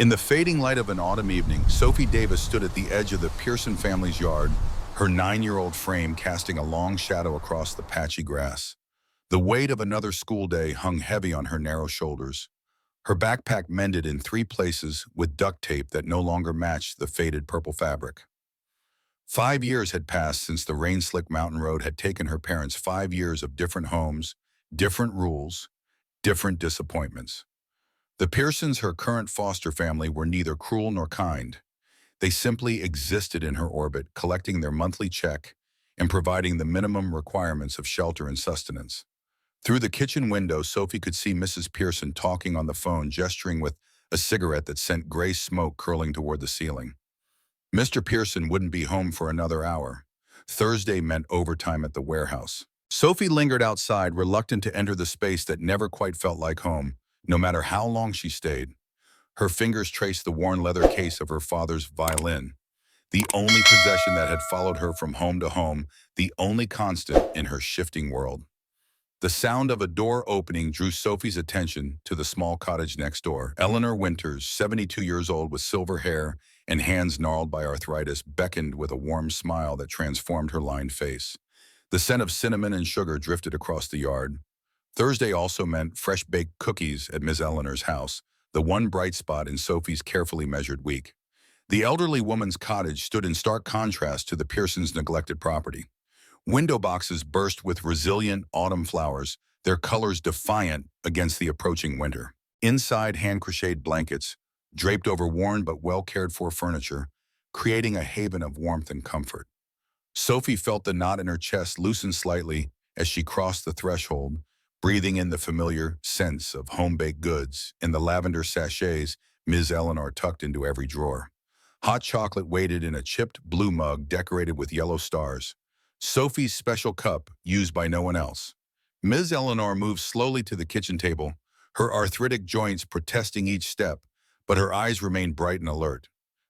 In the fading light of an autumn evening, Sophie Davis stood at the edge of the Pearson family's yard, her 9-year-old frame casting a long shadow across the patchy grass. The weight of another school day hung heavy on her narrow shoulders. Her backpack mended in 3 places with duct tape that no longer matched the faded purple fabric. 5 years had passed since the rain-slick mountain road had taken her parents 5 years of different homes, different rules, different disappointments. The Pearsons, her current foster family, were neither cruel nor kind. They simply existed in her orbit, collecting their monthly check and providing the minimum requirements of shelter and sustenance. Through the kitchen window, Sophie could see Mrs. Pearson talking on the phone, gesturing with a cigarette that sent gray smoke curling toward the ceiling. Mr. Pearson wouldn't be home for another hour. Thursday meant overtime at the warehouse. Sophie lingered outside, reluctant to enter the space that never quite felt like home, no matter how long she stayed. Her fingers traced the worn leather case of her father's violin, the only possession that had followed her from home to home, the only constant in her shifting world. The sound of a door opening drew Sophie's attention to the small cottage next door. Eleanor Winters, 72 years old with silver hair and hands gnarled by arthritis, beckoned with a warm smile that transformed her lined face. The scent of cinnamon and sugar drifted across the yard. Thursday also meant fresh-baked cookies at Miss Eleanor's house, the one bright spot in Sophie's carefully measured week. The elderly woman's cottage stood in stark contrast to the Pearsons' neglected property. Window boxes burst with resilient autumn flowers, their colors defiant against the approaching winter. Inside, hand-crocheted blankets, draped over worn but well-cared-for furniture, creating a haven of warmth and comfort. Sophie felt the knot in her chest loosen slightly as she crossed the threshold, breathing in the familiar sense of home-baked goods and the lavender sachets Ms. Eleanor tucked into every drawer. Hot chocolate waited in a chipped blue mug decorated with yellow stars. Sophie's special cup, used by no one else. Ms. Eleanor moved slowly to the kitchen table, her arthritic joints protesting each step, but her eyes remained bright and alert.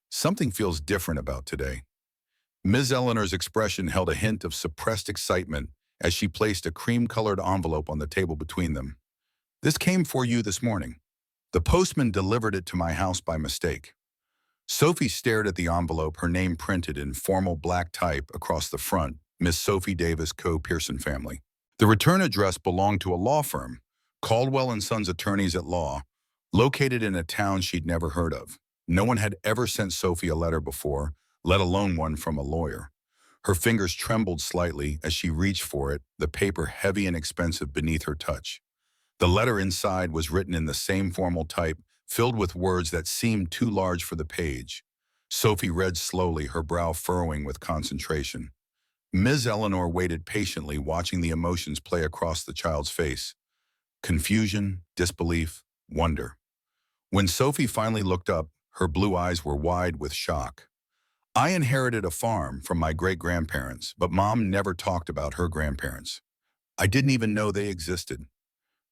Something feels different about today. Ms. Eleanor's expression held a hint of suppressed excitement as she placed a cream-colored envelope on the table between them. "This came for you this morning. The postman delivered it to my house by mistake." Sophie stared at the envelope, her name printed in formal black type across the front, Miss Sophie Davis, Co-Pearson family. The return address belonged to a law firm, Caldwell and Sons Attorneys at Law, located in a town she'd never heard of. No one had ever sent Sophie a letter before, let alone one from a lawyer. Her fingers trembled slightly as she reached for it, the paper heavy and expensive beneath her touch. The letter inside was written in the same formal type, filled with words that seemed too large for the page. Sophie read slowly, her brow furrowing with concentration. Ms. Eleanor waited patiently, watching the emotions play across the child's face. Confusion, disbelief, wonder. When Sophie finally looked up, her blue eyes were wide with shock. "I inherited a farm from my great-grandparents, but Mom never talked about her grandparents. I didn't even know they existed."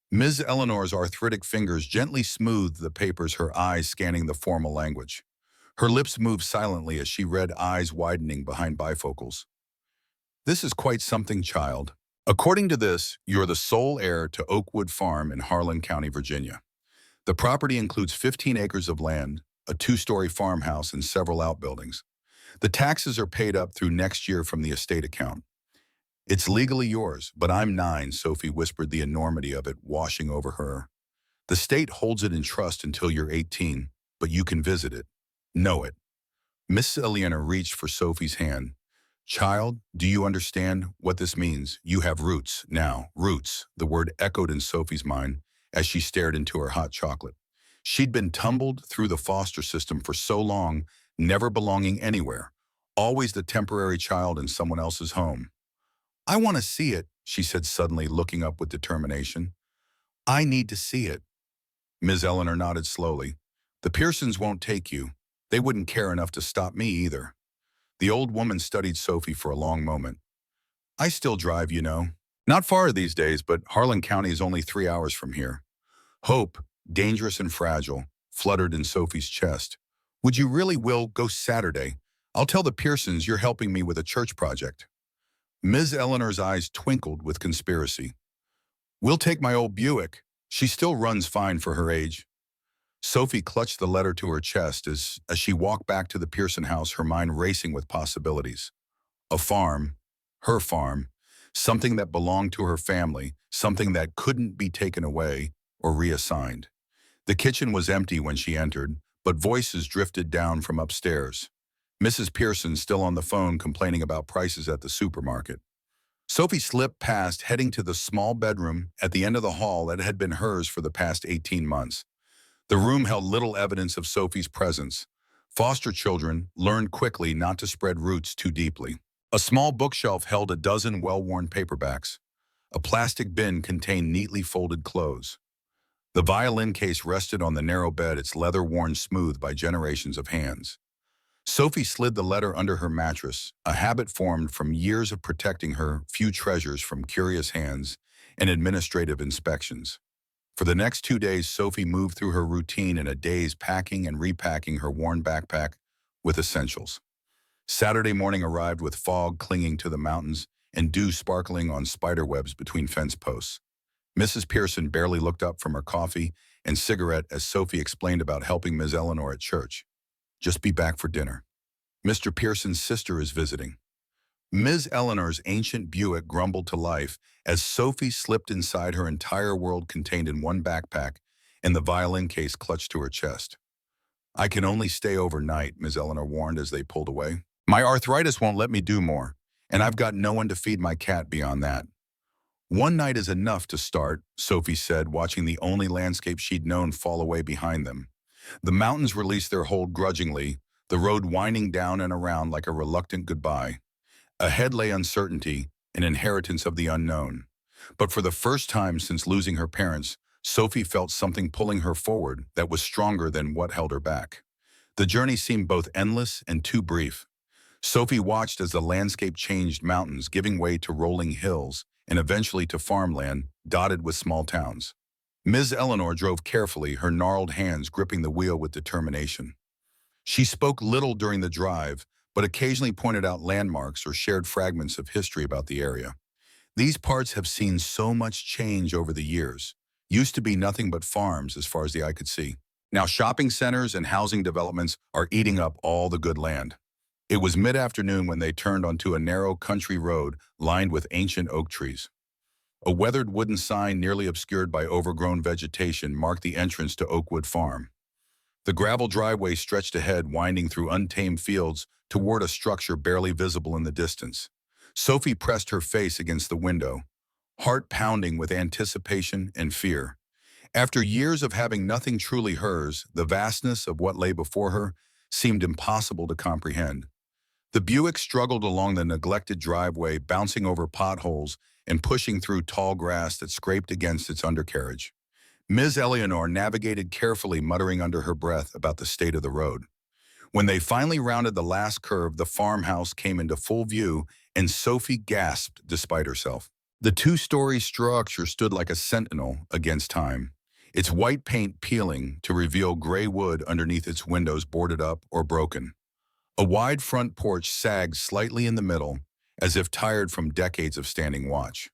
Ms. Eleanor's arthritic fingers gently smoothed the papers, her eyes scanning the formal language. Her lips moved silently as she read, eyes widening behind bifocals. "This is quite something, child. According to this, you're the sole heir to Oakwood Farm in Harlan County, Virginia. The property includes 15 acres of land, a 2-story farmhouse, and several outbuildings. The taxes are paid up through next year from the estate account. It's legally yours, but I'm 9, Sophie whispered, the enormity of it washing over her. "The state holds it in trust until you're 18, but you can visit it. Know it." Miss Eleanor reached for Sophie's hand. "Child, do you understand what this means? You have roots now." Roots, the word echoed in Sophie's mind as she stared into her hot chocolate. She'd been tumbled through the foster system for so long, never belonging anywhere, always the temporary child in someone else's home. "I want to see it," she said suddenly, looking up with determination. "I need to see it." Ms. Eleanor nodded slowly. "The Pearsons won't take you. They wouldn't care enough to stop me either." The old woman studied Sophie for a long moment. "I still drive, you know. Not far these days, but Harlan County is only 3 hours from here." Hope, dangerous and fragile, fluttered in Sophie's chest. "Would you really will go Saturday? I'll tell the Pearsons you're helping me with a church project." Ms. Eleanor's eyes twinkled with conspiracy. "We'll take my old Buick. She still runs fine for her age." Sophie clutched the letter to her chest as she walked back to the Pearson house, her mind racing with possibilities. A farm, her farm, something that belonged to her family, something that couldn't be taken away or reassigned. The kitchen was empty when she entered, but voices drifted down from upstairs. Mrs. Pearson still on the phone complaining about prices at the supermarket. Sophie slipped past, heading to the small bedroom at the end of the hall that had been hers for the past 18 months. The room held little evidence of Sophie's presence. Foster children learned quickly not to spread roots too deeply. A small bookshelf held a dozen well-worn paperbacks. A plastic bin contained neatly folded clothes. The violin case rested on the narrow bed, its leather worn smooth by generations of hands. Sophie slid the letter under her mattress, a habit formed from years of protecting her few treasures from curious hands and administrative inspections. For the next 2 days, Sophie moved through her routine in a daze, packing and repacking her worn backpack with essentials. Saturday morning arrived with fog clinging to the mountains and dew sparkling on spider webs between fence posts. Mrs. Pearson barely looked up from her coffee and cigarette as Sophie explained about helping Ms. Eleanor at church. Just be back for dinner. Mr. Pearson's sister is visiting. Ms. Eleanor's ancient Buick grumbled to life as Sophie slipped inside, her entire world contained in one backpack and the violin case clutched to her chest. I can only stay overnight, Ms. Eleanor warned as they pulled away. My arthritis won't let me do more, and I've got no one to feed my cat beyond that. One night is enough to start, Sophie said, watching the only landscape she'd known fall away behind them. The mountains released their hold grudgingly, the road winding down and around like a reluctant goodbye. Ahead lay uncertainty, an inheritance of the unknown. But for the first time since losing her parents, Sophie felt something pulling her forward that was stronger than what held her back. The journey seemed both endless and too brief. Sophie watched as the landscape changed, mountains giving way to rolling hills and eventually to farmland dotted with small towns. Ms. Eleanor drove carefully, her gnarled hands gripping the wheel with determination. She spoke little during the drive, but occasionally pointed out landmarks or shared fragments of history about the area. These parts have seen so much change over the years. Used to be nothing but farms as far as the eye could see. Now shopping centers and housing developments are eating up all the good land. It was mid-afternoon when they turned onto a narrow country road lined with ancient oak trees. A weathered wooden sign nearly obscured by overgrown vegetation marked the entrance to Oakwood Farm. The gravel driveway stretched ahead, winding through untamed fields toward a structure barely visible in the distance. Sophie pressed her face against the window, heart pounding with anticipation and fear. After years of having nothing truly hers, the vastness of what lay before her seemed impossible to comprehend. The Buick struggled along the neglected driveway, bouncing over potholes and pushing through tall grass that scraped against its undercarriage. Ms. Eleanor navigated carefully, muttering under her breath about the state of the road. When they finally rounded the last curve, the farmhouse came into full view, and Sophie gasped despite herself. The two-story structure stood like a sentinel against time, its white paint peeling to reveal gray wood underneath its windows boarded up or broken. A wide front porch sagged slightly in the middle, as if tired from decades of standing watch.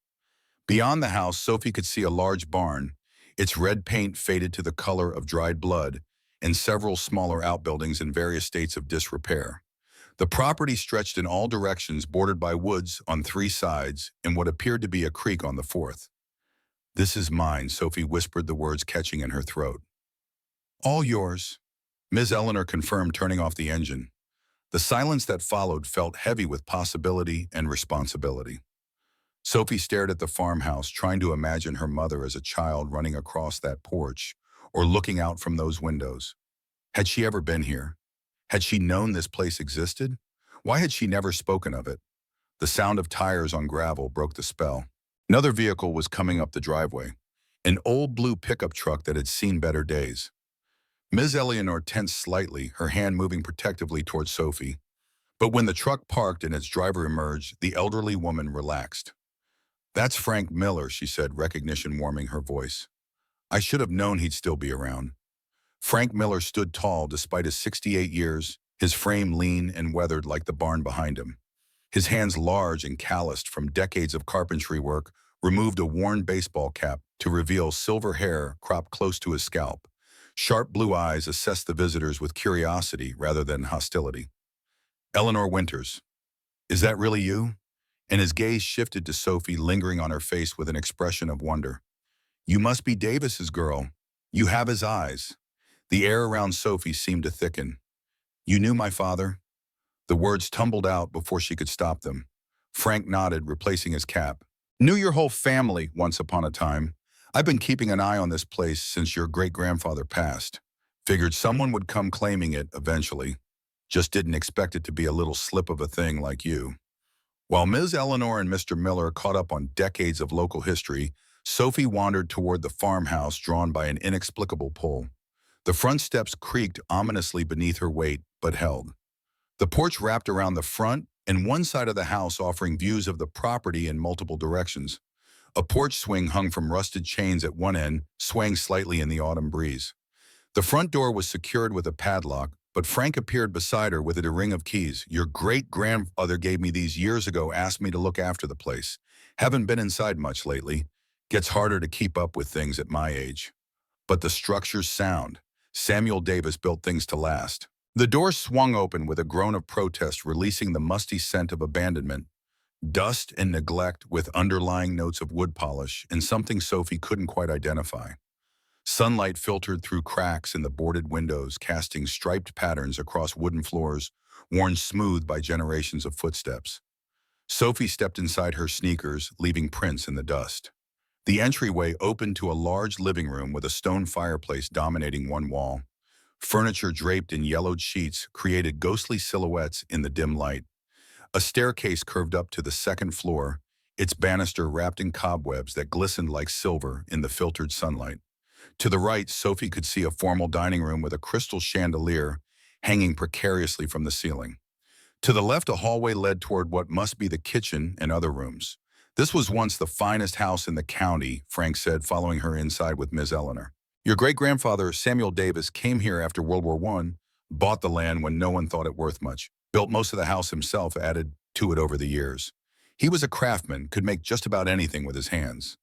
Beyond the house, Sophie could see a large barn, its red paint faded to the color of dried blood, and several smaller outbuildings in various states of disrepair. The property stretched in all directions, bordered by woods on 3 sides and what appeared to be a creek on the 4th. "This is mine," Sophie whispered, the words catching in her throat. "All yours," Ms. Eleanor confirmed, turning off the engine. The silence that followed felt heavy with possibility and responsibility. Sophie stared at the farmhouse, trying to imagine her mother as a child running across that porch or looking out from those windows. Had she ever been here? Had she known this place existed? Why had she never spoken of it? The sound of tires on gravel broke the spell. Another vehicle was coming up the driveway, an old blue pickup truck that had seen better days. Ms. Eleanor tensed slightly, her hand moving protectively towards Sophie. But when the truck parked and its driver emerged, the elderly woman relaxed. "That's Frank Miller," she said, recognition warming her voice. "I should have known he'd still be around." Frank Miller stood tall despite his 68 years, his frame lean and weathered like the barn behind him. His hands, large and calloused from decades of carpentry work, removed a worn baseball cap to reveal silver hair cropped close to his scalp. Sharp blue eyes assessed the visitors with curiosity rather than hostility. Eleanor Winters, is that really you? And his gaze shifted to Sophie, lingering on her face with an expression of wonder. You must be Davis's girl. You have his eyes. The air around Sophie seemed to thicken. You knew my father? The words tumbled out before she could stop them. Frank nodded, replacing his cap. Knew your whole family once upon a time. I've been keeping an eye on this place since your great-grandfather passed. Figured someone would come claiming it eventually. Just didn't expect it to be a little slip of a thing like you. While Ms. Eleanor and Mr. Miller caught up on decades of local history, Sophie wandered toward the farmhouse drawn by an inexplicable pull. The front steps creaked ominously beneath her weight, but held. The porch wrapped around the front and one side of the house, offering views of the property in multiple directions. A porch swing hung from rusted chains at one end, swaying slightly in the autumn breeze. The front door was secured with a padlock, but Frank appeared beside her with a ring of keys. Your great-grandfather gave me these years ago, asked me to look after the place. Haven't been inside much lately. Gets harder to keep up with things at my age. But the structure's sound. Samuel Davis built things to last. The door swung open with a groan of protest, releasing the musty scent of abandonment, dust and neglect with underlying notes of wood polish and something Sophie couldn't quite identify. Sunlight filtered through cracks in the boarded windows, casting striped patterns across wooden floors, worn smooth by generations of footsteps. Sophie stepped inside her sneakers, leaving prints in the dust. The entryway opened to a large living room with a stone fireplace dominating one wall. Furniture draped in yellowed sheets created ghostly silhouettes in the dim light. A staircase curved up to the second floor, its banister wrapped in cobwebs that glistened like silver in the filtered sunlight. To the right, Sophie could see a formal dining room with a crystal chandelier hanging precariously from the ceiling. To the left, a hallway led toward what must be the kitchen and other rooms. This was once the finest house in the county, Frank said, following her inside with Ms. Eleanor. Your great-grandfather, Samuel Davis, came here after World War I, bought the land when no one thought it worth much, built most of the house himself, added to it over the years. He was a craftsman, could make just about anything with his hands.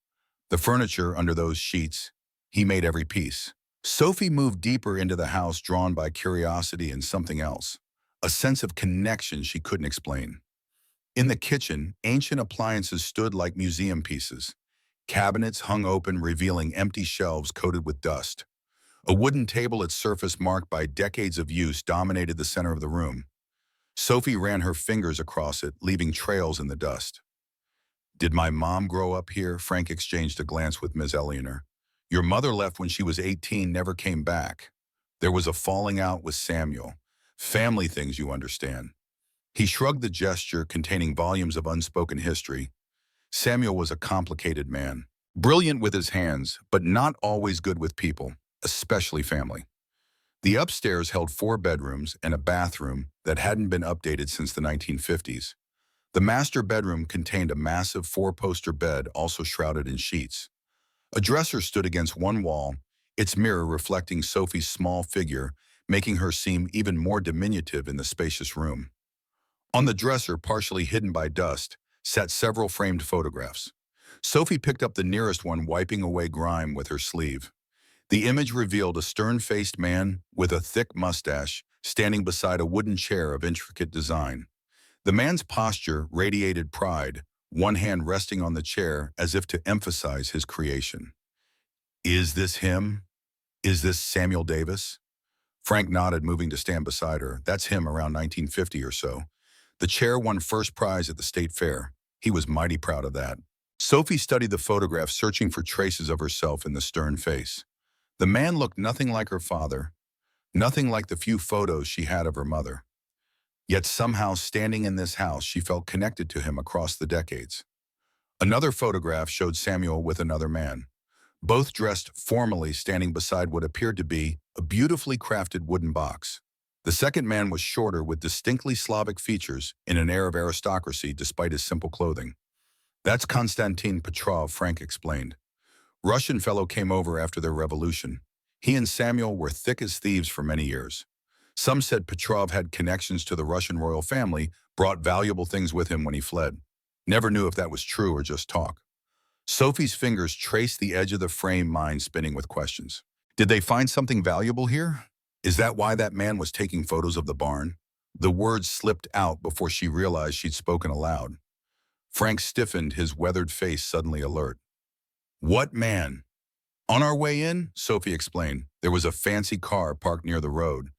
The furniture under those sheets, he made every piece. Sophie moved deeper into the house, drawn by curiosity and something else, a sense of connection she couldn't explain. In the kitchen, ancient appliances stood like museum pieces. Cabinets hung open, revealing empty shelves coated with dust. A wooden table, its surface marked by decades of use, dominated the center of the room. Sophie ran her fingers across it, leaving trails in the dust. Did my mom grow up here? Frank exchanged a glance with Ms. Eleanor. Your mother left when she was 18, never came back. There was a falling out with Samuel. Family things, you understand. He shrugged, the gesture containing volumes of unspoken history. Samuel was a complicated man, brilliant with his hands, but not always good with people, especially family. The upstairs held 4 bedrooms and a bathroom that hadn't been updated since the 1950s. The master bedroom contained a massive 4-poster bed, also shrouded in sheets. A dresser stood against one wall, its mirror reflecting Sophie's small figure, making her seem even more diminutive in the spacious room. On the dresser, partially hidden by dust, sat several framed photographs. Sophie picked up the nearest one, wiping away grime with her sleeve. The image revealed a stern-faced man with a thick mustache standing beside a wooden chair of intricate design. The man's posture radiated pride, one hand resting on the chair as if to emphasize his creation. Is this him? Is this Samuel Davis? Frank nodded, moving to stand beside her. That's him, around 1950 or so. The chair won first prize at the state fair. He was mighty proud of that. Sophie studied the photograph, searching for traces of herself in the stern face. The man looked nothing like her father, nothing like the few photos she had of her mother. Yet somehow, standing in this house, she felt connected to him across the decades. Another photograph showed Samuel with another man, both dressed formally, standing beside what appeared to be a beautifully crafted wooden box. The second man was shorter, with distinctly Slavic features and an air of aristocracy despite his simple clothing. That's Konstantin Petrov, Frank explained. Russian fellow, came over after their revolution. He and Samuel were thick as thieves for many years. Some said Petrov had connections to the Russian royal family, brought valuable things with him when he fled. Never knew if that was true or just talk. Sophie's fingers traced the edge of the frame, mind spinning with questions. Did they find something valuable here? Is that why that man was taking photos of the barn? The words slipped out before she realized she'd spoken aloud. Frank stiffened, his weathered face suddenly alert. What man? On our way in, Sophie explained, there was a fancy car parked near the road.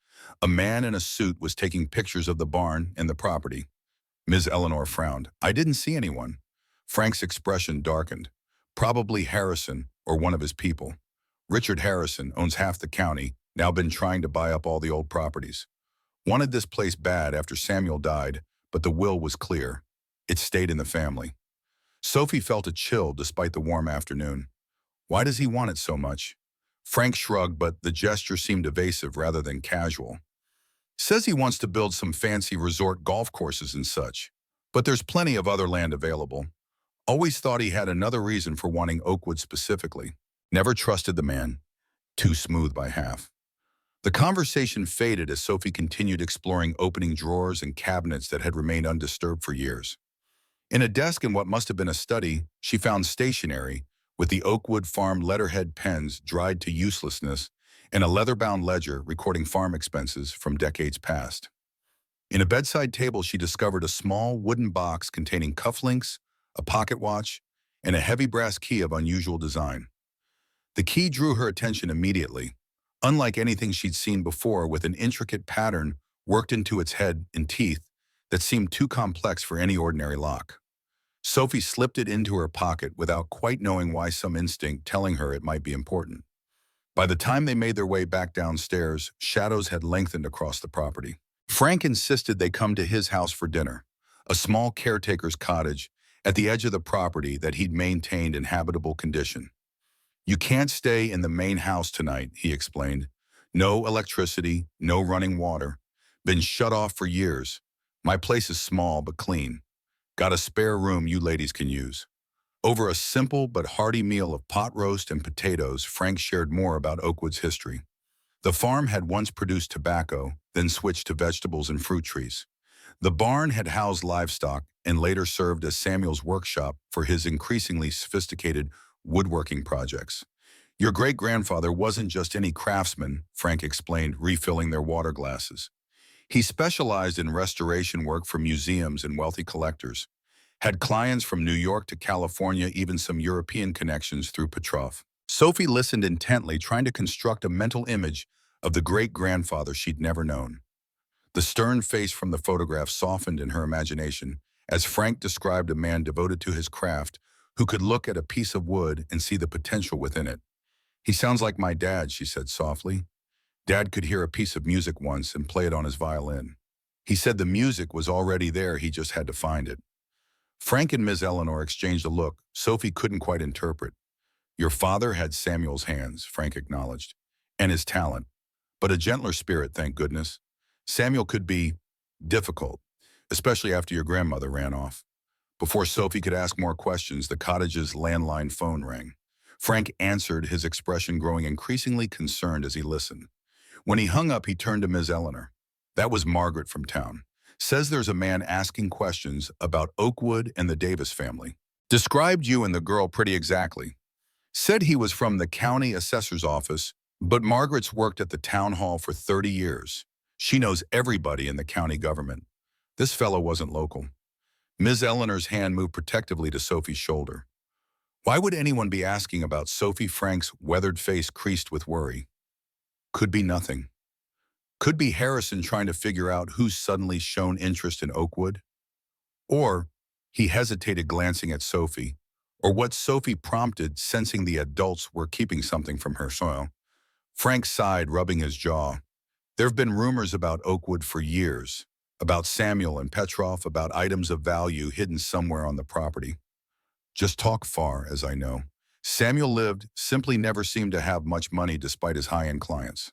A man in a suit was taking pictures of the barn and the property. Ms. Eleanor frowned. I didn't see anyone. Frank's expression darkened. Probably Harrison or one of his people. Richard Harrison owns half the county, now been trying to buy up all the old properties. Wanted this place bad after Samuel died, but the will was clear. It stayed in the family. Sophie felt a chill despite the warm afternoon. Why does he want it so much? Frank shrugged, but the gesture seemed evasive rather than casual. Says he wants to build some fancy resort golf courses and such. But there's plenty of other land available. Always thought he had another reason for wanting Oakwood specifically. Never trusted the man. Too smooth by half. The conversation faded as Sophie continued exploring opening drawers and cabinets that had remained undisturbed for years. In a desk in what must have been a study, she found stationery, with the Oakwood Farm letterhead pens dried to uselessness and a leather-bound ledger recording farm expenses from decades past. In a bedside table, she discovered a small wooden box containing cufflinks, a pocket watch, and a heavy brass key of unusual design. The key drew her attention immediately, unlike anything she'd seen before, with an intricate pattern worked into its head and teeth that seemed too complex for any ordinary lock. Sophie slipped it into her pocket without quite knowing why, some instinct telling her it might be important. By the time they made their way back downstairs, shadows had lengthened across the property. Frank insisted they come to his house for dinner, a small caretaker's cottage at the edge of the property that he'd maintained in habitable condition. You can't stay in the main house tonight, he explained. No electricity, no running water. Been shut off for years. My place is small but clean. Got a spare room you ladies can use. Over a simple but hearty meal of pot roast and potatoes, Frank shared more about Oakwood's history. The farm had once produced tobacco, then switched to vegetables and fruit trees. The barn had housed livestock and later served as Samuel's workshop for his increasingly sophisticated woodworking projects. Your great-grandfather wasn't just any craftsman, Frank explained, refilling their water glasses. He specialized in restoration work for museums and wealthy collectors. Had clients from New York to California, even some European connections through Petrov. Sophie listened intently, trying to construct a mental image of the great-grandfather she'd never known. The stern face from the photograph softened in her imagination as Frank described a man devoted to his craft who could look at a piece of wood and see the potential within it. He sounds like my dad, she said softly. Dad could hear a piece of music once and play it on his violin. He said the music was already there, he just had to find it. Frank and Ms. Eleanor exchanged a look Sophie couldn't quite interpret. Your father had Samuel's hands, Frank acknowledged, and his talent, but a gentler spirit, thank goodness. Samuel could be difficult, especially after your grandmother ran off. Before Sophie could ask more questions, the cottage's landline phone rang. Frank answered, his expression growing increasingly concerned as he listened. When he hung up, he turned to Ms. Eleanor. That was Margaret from town. Says there's a man asking questions about Oakwood and the Davis family. Described you and the girl pretty exactly. Said he was from the county assessor's office, but Margaret's worked at the town hall for 30 years. She knows everybody in the county government. This fellow wasn't local. Ms. Eleanor's hand moved protectively to Sophie's shoulder. Why would anyone be asking about Sophie? Frank's weathered face creased with worry. Could be nothing. Could be Harrison trying to figure out who's suddenly shown interest in Oakwood. Or, he hesitated, glancing at Sophie, or what Sophie prompted, sensing the adults were keeping something from her soil. Frank sighed, rubbing his jaw. There have been rumors about Oakwood for years, about Samuel and Petrov, about items of value hidden somewhere on the property. Just talk far, as I know. Samuel lived, simply never seemed to have much money despite his high-end clients.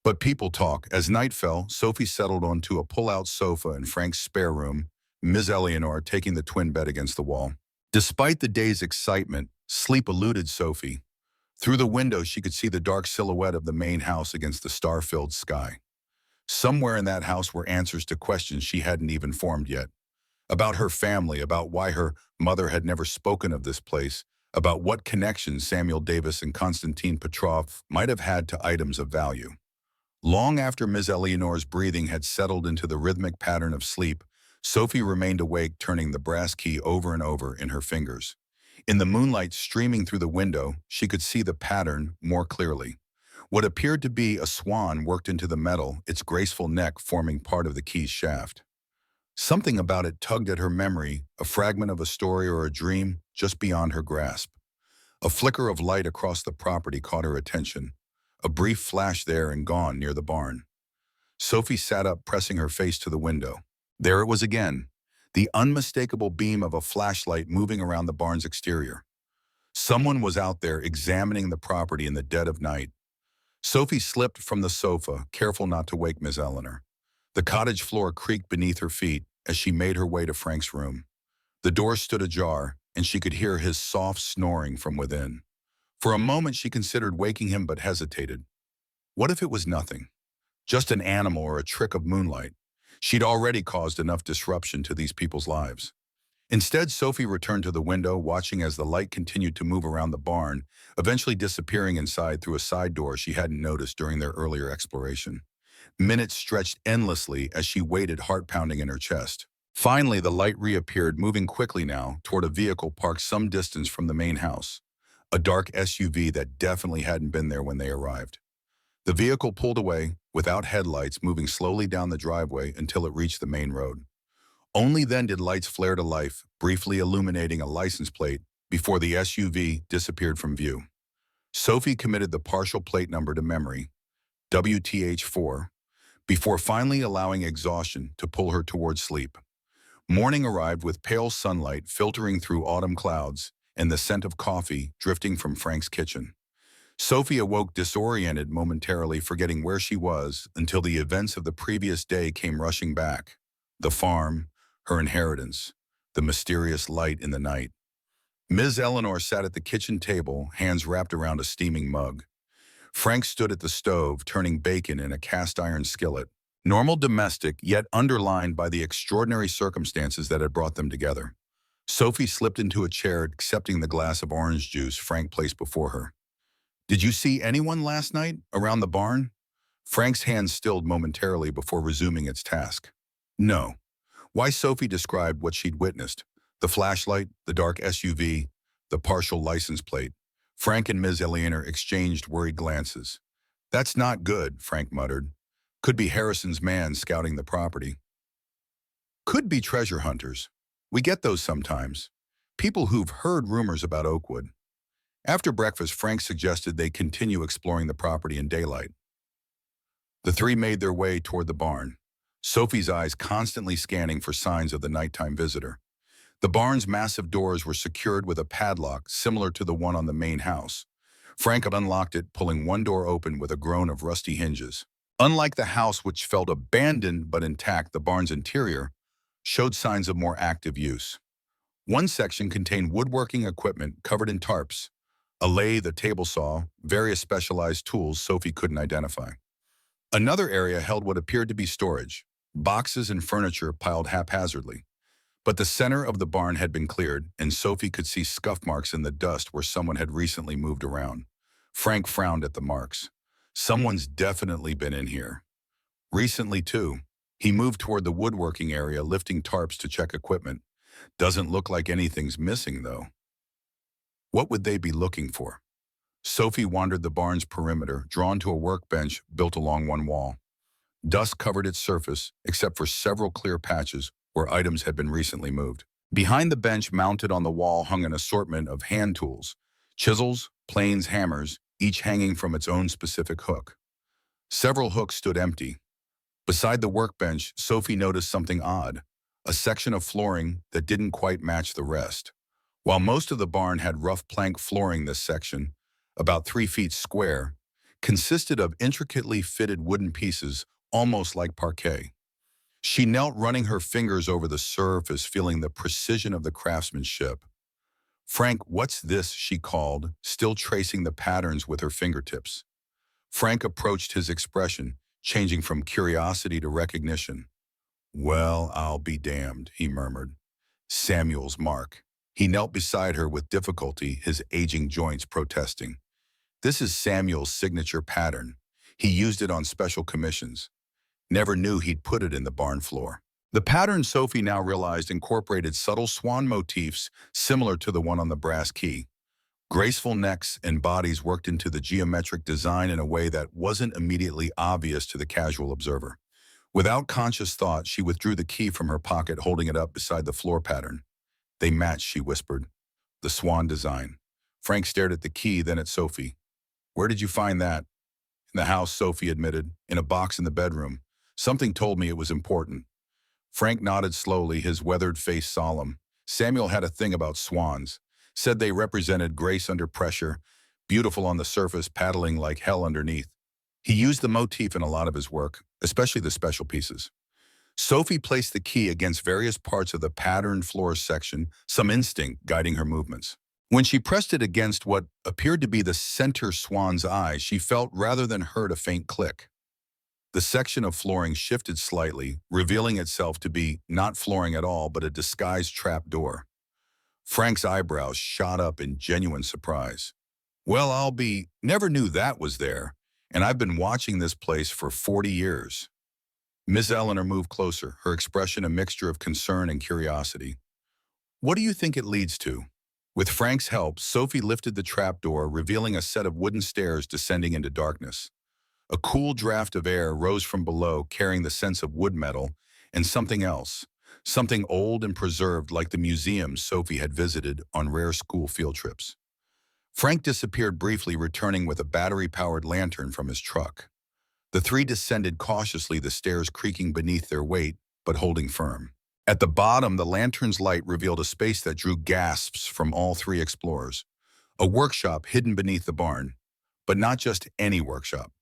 But people talk. As night fell, Sophie settled onto a pull-out sofa in Frank's spare room, Ms. Eleanor taking the twin bed against the wall. Despite the day's excitement, sleep eluded Sophie. Through the window, she could see the dark silhouette of the main house against the star-filled sky. Somewhere in that house were answers to questions she hadn't even formed yet. About her family, about why her mother had never spoken of this place, about what connections Samuel Davis and Konstantin Petrov might have had to items of value. Long after Ms. Eleanor's breathing had settled into the rhythmic pattern of sleep, Sophie remained awake, turning the brass key over and over in her fingers. In the moonlight streaming through the window, she could see the pattern more clearly. What appeared to be a swan worked into the metal, its graceful neck forming part of the key's shaft. Something about it tugged at her memory, a fragment of a story or a dream just beyond her grasp. A flicker of light across the property caught her attention. A brief flash there and gone near the barn. Sophie sat up, pressing her face to the window. There it was again, the unmistakable beam of a flashlight moving around the barn's exterior. Someone was out there examining the property in the dead of night. Sophie slipped from the sofa, careful not to wake Miss Eleanor. The cottage floor creaked beneath her feet as she made her way to Frank's room. The door stood ajar, and she could hear his soft snoring from within. For a moment she considered waking him but hesitated. What if it was nothing? Just an animal or a trick of moonlight? She'd already caused enough disruption to these people's lives. Instead, Sophie returned to the window, watching as the light continued to move around the barn, eventually disappearing inside through a side door she hadn't noticed during their earlier exploration. Minutes stretched endlessly as she waited, heart pounding in her chest. Finally, the light reappeared, moving quickly now toward a vehicle parked some distance from the main house. A dark SUV that definitely hadn't been there when they arrived. The vehicle pulled away, without headlights, moving slowly down the driveway until it reached the main road. Only then did lights flare to life, briefly illuminating a license plate before the SUV disappeared from view. Sophie committed the partial plate number to memory, WTH4, before finally allowing exhaustion to pull her towards sleep. Morning arrived with pale sunlight filtering through autumn clouds and the scent of coffee drifting from Frank's kitchen. Sophie awoke disoriented, momentarily forgetting where she was until the events of the previous day came rushing back. The farm, her inheritance, the mysterious light in the night. Ms. Eleanor sat at the kitchen table, hands wrapped around a steaming mug. Frank stood at the stove, turning bacon in a cast-iron skillet. Normal, domestic, yet underlined by the extraordinary circumstances that had brought them together. Sophie slipped into a chair, accepting the glass of orange juice Frank placed before her. "Did you see anyone last night around the barn?" Frank's hand stilled momentarily before resuming its task. "No." Why? Sophie described what she'd witnessed. The flashlight, the dark SUV, the partial license plate. Frank and Ms. Eleanor exchanged worried glances. "That's not good," Frank muttered. "Could be Harrison's man scouting the property. Could be treasure hunters. We get those sometimes. People who've heard rumors about Oakwood." After breakfast, Frank suggested they continue exploring the property in daylight. The three made their way toward the barn, Sophie's eyes constantly scanning for signs of the nighttime visitor. The barn's massive doors were secured with a padlock similar to the one on the main house. Frank unlocked it, pulling one door open with a groan of rusty hinges. Unlike the house, which felt abandoned but intact, the barn's interior showed signs of more active use. One section contained woodworking equipment covered in tarps, a lathe, a table saw, various specialized tools Sophie couldn't identify. Another area held what appeared to be storage, boxes and furniture piled haphazardly. But the center of the barn had been cleared, and Sophie could see scuff marks in the dust where someone had recently moved around. Frank frowned at the marks. Someone's definitely been in here. Recently, too. He moved toward the woodworking area, lifting tarps to check equipment. Doesn't look like anything's missing, though. What would they be looking for? Sophie wandered the barn's perimeter, drawn to a workbench built along one wall. Dust covered its surface, except for several clear patches where items had been recently moved. Behind the bench, mounted on the wall, hung an assortment of hand tools, chisels, planes, hammers, each hanging from its own specific hook. Several hooks stood empty. Beside the workbench, Sophie noticed something odd, a section of flooring that didn't quite match the rest. While most of the barn had rough plank flooring, this section, about 3 feet square, consisted of intricately fitted wooden pieces, almost like parquet. She knelt, running her fingers over the surface, feeling the precision of the craftsmanship. "Frank, what's this?" she called, still tracing the patterns with her fingertips. Frank approached, his expression changing from curiosity to recognition. "Well, I'll be damned," he murmured. "Samuel's mark." He knelt beside her with difficulty, his aging joints protesting. This is Samuel's signature pattern. He used it on special commissions. Never knew he'd put it in the barn floor. The pattern, Sophie now realized, incorporated subtle swan motifs similar to the one on the brass key. Graceful necks and bodies worked into the geometric design in a way that wasn't immediately obvious to the casual observer. Without conscious thought, she withdrew the key from her pocket, holding it up beside the floor pattern. They matched, she whispered. The swan design. Frank stared at the key, then at Sophie. Where did you find that? In the house, Sophie admitted. In a box in the bedroom. Something told me it was important. Frank nodded slowly, his weathered face solemn. Samuel had a thing about swans. Said they represented grace under pressure, beautiful on the surface, paddling like hell underneath. He used the motif in a lot of his work, especially the special pieces. Sophie placed the key against various parts of the patterned floor section, some instinct guiding her movements. When she pressed it against what appeared to be the center swan's eye, she felt rather than heard a faint click. The section of flooring shifted slightly, revealing itself to be not flooring at all, but a disguised trap door. Frank's eyebrows shot up in genuine surprise. Well, never knew that was there, and I've been watching this place for 40 years. Miss Eleanor moved closer, her expression a mixture of concern and curiosity. What do you think it leads to? With Frank's help, Sophie lifted the trapdoor, revealing a set of wooden stairs descending into darkness. A cool draft of air rose from below, carrying the sense of wood metal and something else, something old and preserved like the museums Sophie had visited on rare school field trips. Frank disappeared briefly, returning with a battery-powered lantern from his truck. The three descended cautiously, the stairs creaking beneath their weight, but holding firm. At the bottom, the lantern's light revealed a space that drew gasps from all three explorers. A workshop hidden beneath the barn, but not just any workshop.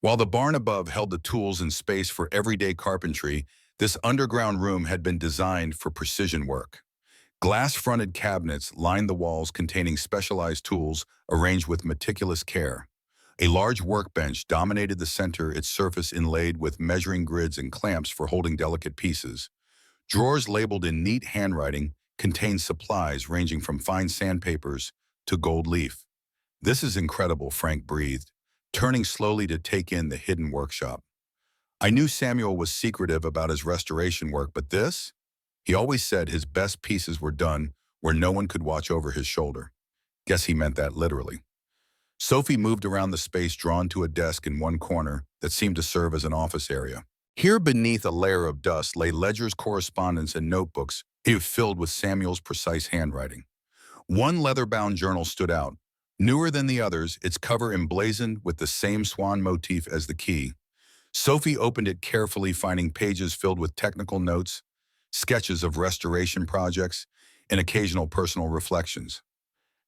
While the barn above held the tools and space for everyday carpentry, this underground room had been designed for precision work. Glass-fronted cabinets lined the walls containing specialized tools arranged with meticulous care. A large workbench dominated the center, its surface inlaid with measuring grids and clamps for holding delicate pieces. Drawers labeled in neat handwriting contained supplies ranging from fine sandpapers to gold leaf. This is incredible, Frank breathed, turning slowly to take in the hidden workshop. I knew Samuel was secretive about his restoration work, but this? He always said his best pieces were done where no one could watch over his shoulder. Guess he meant that literally. Sophie moved around the space, drawn to a desk in one corner that seemed to serve as an office area. Here beneath a layer of dust lay ledgers, correspondence, and notebooks filled with Samuel's precise handwriting. One leather-bound journal stood out. Newer than the others, its cover emblazoned with the same swan motif as the key. Sophie opened it carefully, finding pages filled with technical notes, sketches of restoration projects, and occasional personal reflections.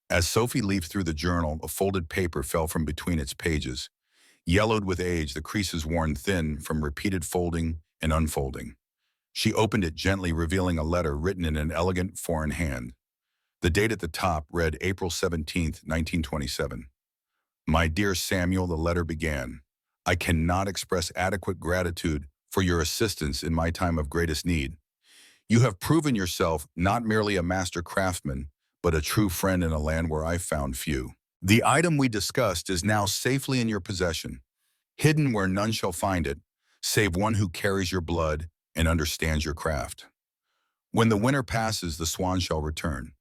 As Sophie leafed through the journal, a folded paper fell from between its pages. Yellowed with age, the creases worn thin from repeated folding and unfolding. She opened it gently, revealing a letter written in an elegant foreign hand. The date at the top read April 17th, 1927. My dear Samuel, the letter began. I cannot express adequate gratitude for your assistance in my time of greatest need. You have proven yourself not merely a master craftsman, but a true friend in a land where I've found few. The item we discussed is now safely in your possession, hidden where none shall find it, save one who carries your blood and understands your craft. When the winter passes, the swan shall return.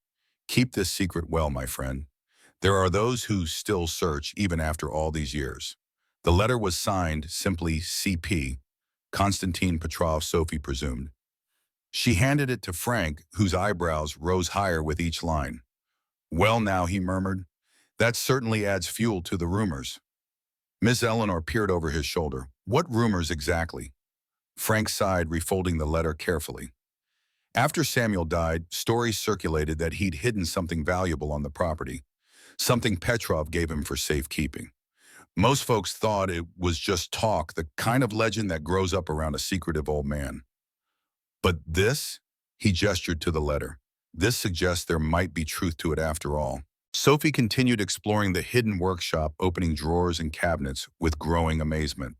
Keep this secret well, my friend. There are those who still search even after all these years. The letter was signed simply C.P., Konstantin Petrov, Sophie presumed. She handed it to Frank, whose eyebrows rose higher with each line. Well now, he murmured, that certainly adds fuel to the rumors. Miss Eleanor peered over his shoulder. What rumors exactly? Frank sighed, refolding the letter carefully. After Samuel died, stories circulated that he'd hidden something valuable on the property, something Petrov gave him for safekeeping. Most folks thought it was just talk, the kind of legend that grows up around a secretive old man. But this, he gestured to the letter, this suggests there might be truth to it after all. Sophie continued exploring the hidden workshop, opening drawers and cabinets with growing amazement.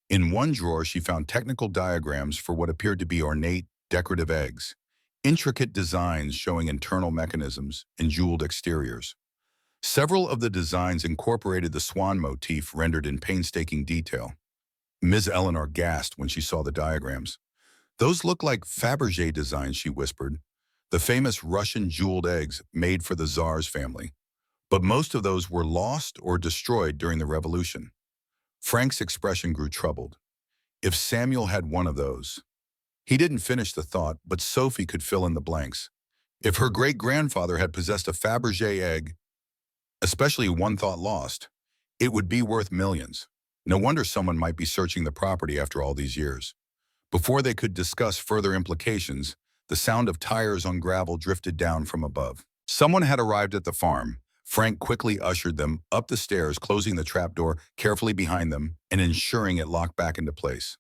In one drawer, she found technical diagrams for what appeared to be ornate, decorative eggs. intricate designs showing internal mechanisms and jeweled exteriors. Several of the designs incorporated the swan motif rendered in painstaking detail. Ms. Eleanor gasped when she saw the diagrams. "Those look like Fabergé designs," she whispered. "The famous Russian jeweled eggs made for the Tsar's family. But most of those were lost or destroyed during the revolution." Frank's expression grew troubled. If Samuel had one of those. He didn't finish the thought, but Sophie could fill in the blanks. If her great-grandfather had possessed a Fabergé egg, especially one thought lost, it would be worth millions. No wonder someone might be searching the property after all these years. Before they could discuss further implications, the sound of tires on gravel drifted down from above. Someone had arrived at the farm. Frank quickly ushered them up the stairs, closing the trapdoor carefully behind them and ensuring it locked back into place.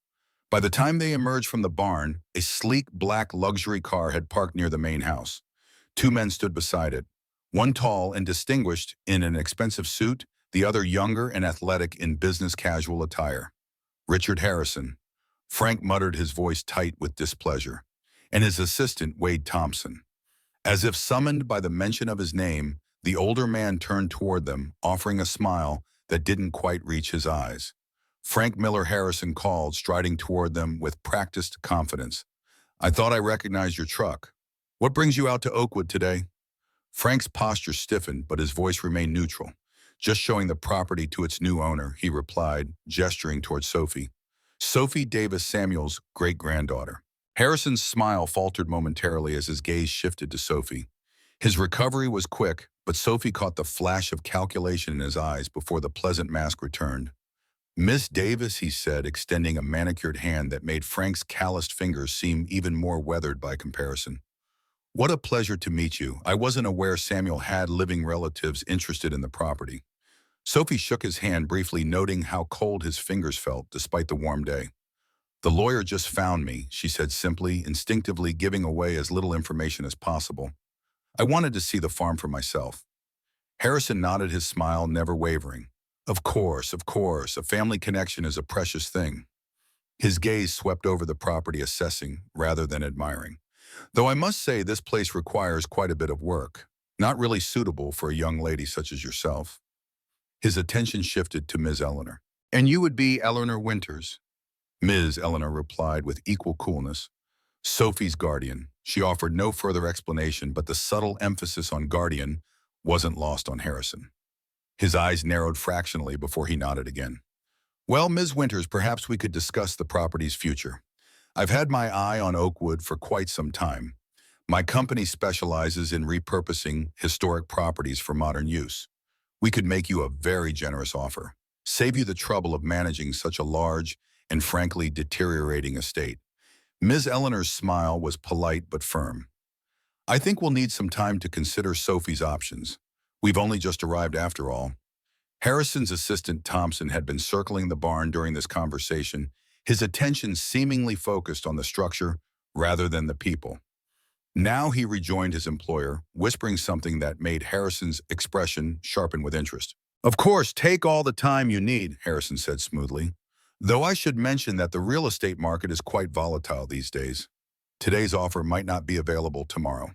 By the time they emerged from the barn, a sleek black luxury car had parked near the main house. Two men stood beside it, one tall and distinguished in an expensive suit, the other younger and athletic in business casual attire. "Richard Harrison." Frank muttered, his voice tight with displeasure. "And his assistant, Wade Thompson." As if summoned by the mention of his name, the older man turned toward them, offering a smile that didn't quite reach his eyes. Frank Miller Harrison called, striding toward them with practiced confidence. "I thought I recognized your truck. What brings you out to Oakwood today?" Frank's posture stiffened, but his voice remained neutral. "Just showing the property to its new owner," he replied, gesturing toward Sophie. Sophie Davis Samuel's great-granddaughter. Harrison's smile faltered momentarily as his gaze shifted to Sophie. His recovery was quick, but Sophie caught the flash of calculation in his eyes before the pleasant mask returned. "Miss Davis," he said, extending a manicured hand that made Frank's calloused fingers seem even more weathered by comparison. "What a pleasure to meet you. I wasn't aware Samuel had living relatives interested in the property." Sophie shook his hand briefly, noting how cold his fingers felt despite the warm day. "The lawyer just found me," she said simply, instinctively giving away as little information as possible. "I wanted to see the farm for myself." Harrison nodded, his smile never wavering. Of course, a family connection is a precious thing." His gaze swept over the property, assessing rather than admiring. "Though I must say this place requires quite a bit of work. Not really suitable for a young lady such as yourself." His attention shifted to Ms. Eleanor. "And you would be Eleanor Winters?" Ms. Eleanor replied with equal coolness. "Sophie's guardian." She offered no further explanation, but the subtle emphasis on guardian wasn't lost on Harrison. His eyes narrowed fractionally before he nodded again. "Well, Ms. Winters, perhaps we could discuss the property's future. I've had my eye on Oakwood for quite some time. My company specializes in repurposing historic properties for modern use. We could make you a very generous offer, save you the trouble of managing such a large and frankly deteriorating estate." Ms. Eleanor's smile was polite but firm. "I think we'll need some time to consider Sophie's options. We've only just arrived after all." Harrison's assistant Thompson had been circling the barn during this conversation, his attention seemingly focused on the structure rather than the people. Now he rejoined his employer, whispering something that made Harrison's expression sharpen with interest. "Of course, take all the time you need," Harrison said smoothly. "Though I should mention that the real estate market is quite volatile these days. Today's offer might not be available tomorrow."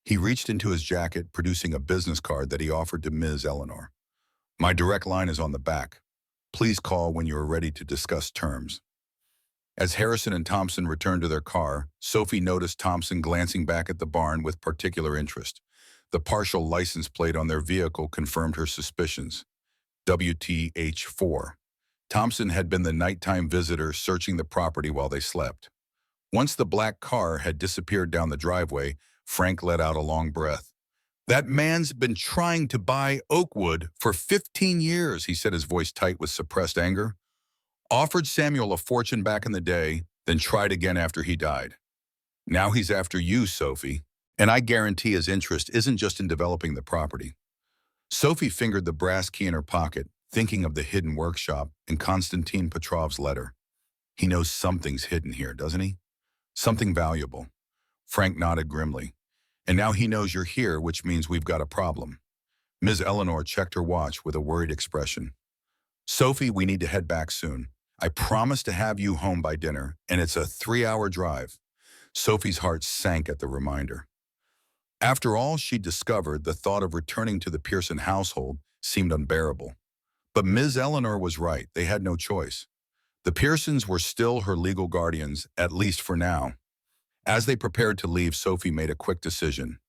He reached into his jacket, producing a business card that he offered to Ms. Eleanor. "My direct line is on the back. Please call when you are ready to discuss terms." As Harrison and Thompson returned to their car, Sophie noticed Thompson glancing back at the barn with particular interest. The partial license plate on their vehicle confirmed her suspicions. WTH4. Thompson had been the nighttime visitor searching the property while they slept. Once the black car had disappeared down the driveway, Frank let out a long breath. "That man's been trying to buy Oakwood for 15 years, he said, his voice tight with suppressed anger. "Offered Samuel a fortune back in the day, then tried again after he died. Now he's after you, Sophie, and I guarantee his interest isn't just in developing the property." Sophie fingered the brass key in her pocket, thinking of the hidden workshop and Konstantin Petrov's letter. "He knows something's hidden here, doesn't he? Something valuable." Frank nodded grimly. "And now he knows you're here, which means we've got a problem." Ms. Eleanor checked her watch with a worried expression. "Sophie, we need to head back soon. I promised to have you home by dinner, and it's a 3-hour drive." Sophie's heart sank at the reminder. After all she'd discovered, the thought of returning to the Pearson household seemed unbearable. But Ms. Eleanor was right. They had no choice. The Pearsons were still her legal guardians, at least for now. As they prepared to leave, Sophie made a quick decision.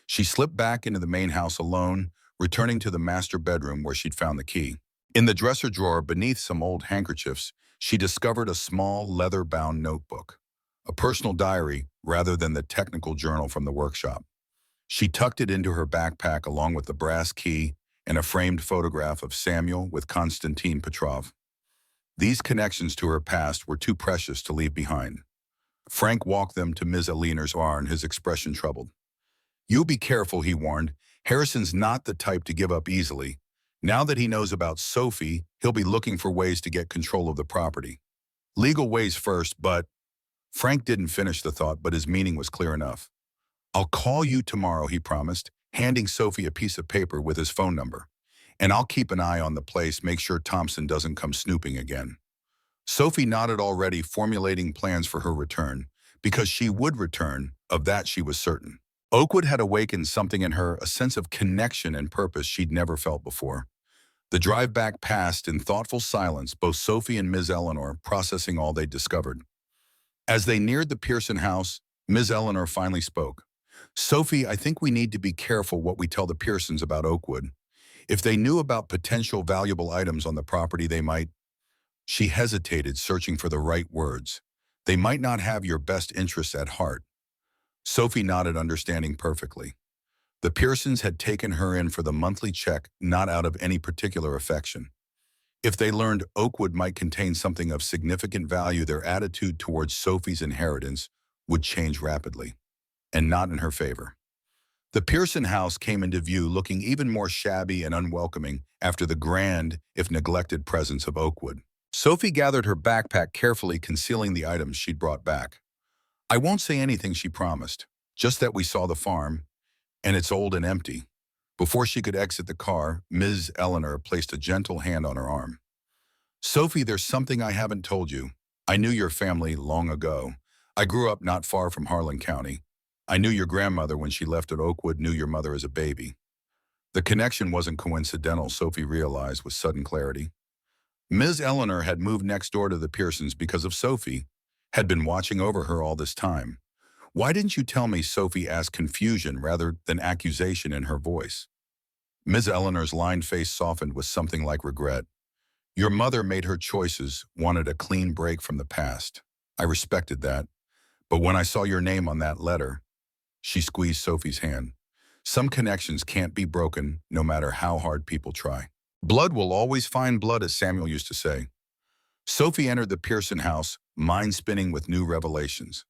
She slipped back into the main house alone, returning to the master bedroom where she'd found the key. In the dresser drawer, beneath some old handkerchiefs, she discovered a small leather-bound notebook, a personal diary rather than the technical journal from the workshop. She tucked it into her backpack along with the brass key and a framed photograph of Samuel with Konstantin Petrov. These connections to her past were too precious to leave behind. Frank walked them to Ms. Eleanor's barn, his expression troubled. "You be careful," he warned. "Harrison's not the type to give up easily. Now that he knows about Sophie, he'll be looking for ways to get control of the property. Legal ways first, but—" Frank didn't finish the thought, but his meaning was clear enough. "I'll call you tomorrow," he promised, handing Sophie a piece of paper with his phone number. "And I'll keep an eye on the place, make sure Thompson doesn't come snooping again." Sophie nodded, already formulating plans for her return, because she would return, of that she was certain. Oakwood had awakened something in her, a sense of connection and purpose she'd never felt before. The drive back passed in thoughtful silence, both Sophie and Ms. Eleanor processing all they'd discovered. As they neared the Pearson house, Ms. Eleanor finally spoke. "Sophie, I think we need to be careful what we tell the Pearsons about Oakwood. If they knew about potential valuable items on the property, they might—" She hesitated, searching for the right words. "They might not have your best interests at heart." Sophie nodded, understanding perfectly. The Pearsons had taken her in for the monthly check, not out of any particular affection. If they learned Oakwood might contain something of significant value, their attitude towards Sophie's inheritance would change rapidly, and not in her favor. The Pearson house came into view, looking even more shabby and unwelcoming after the grand, if neglected, presence of Oakwood. Sophie gathered her backpack carefully, concealing the items she'd brought back. "I won't say anything," she promised, "just that we saw the farm, and it's old and empty." Before she could exit the car, Ms. Eleanor placed a gentle hand on her arm. "Sophie, there's something I haven't told you. I knew your family long ago. I grew up not far from Harlan County. I knew your grandmother when she left at Oakwood, knew your mother as a baby." The connection wasn't coincidental, Sophie realized with sudden clarity. Ms. Eleanor had moved next door to the Pearsons because of Sophie, had been watching over her all this time. "Why didn't you tell me?" Sophie asked, confusion rather than accusation in her voice. Ms. Eleanor's lined face softened with something like regret. "Your mother made her choices, wanted a clean break from the past. I respected that. But when I saw your name on that letter—" She squeezed Sophie's hand. "Some connections can't be broken, no matter how hard people try. Blood will always find blood, as Samuel used to say." Sophie entered the Pearson house, mind spinning with new revelations.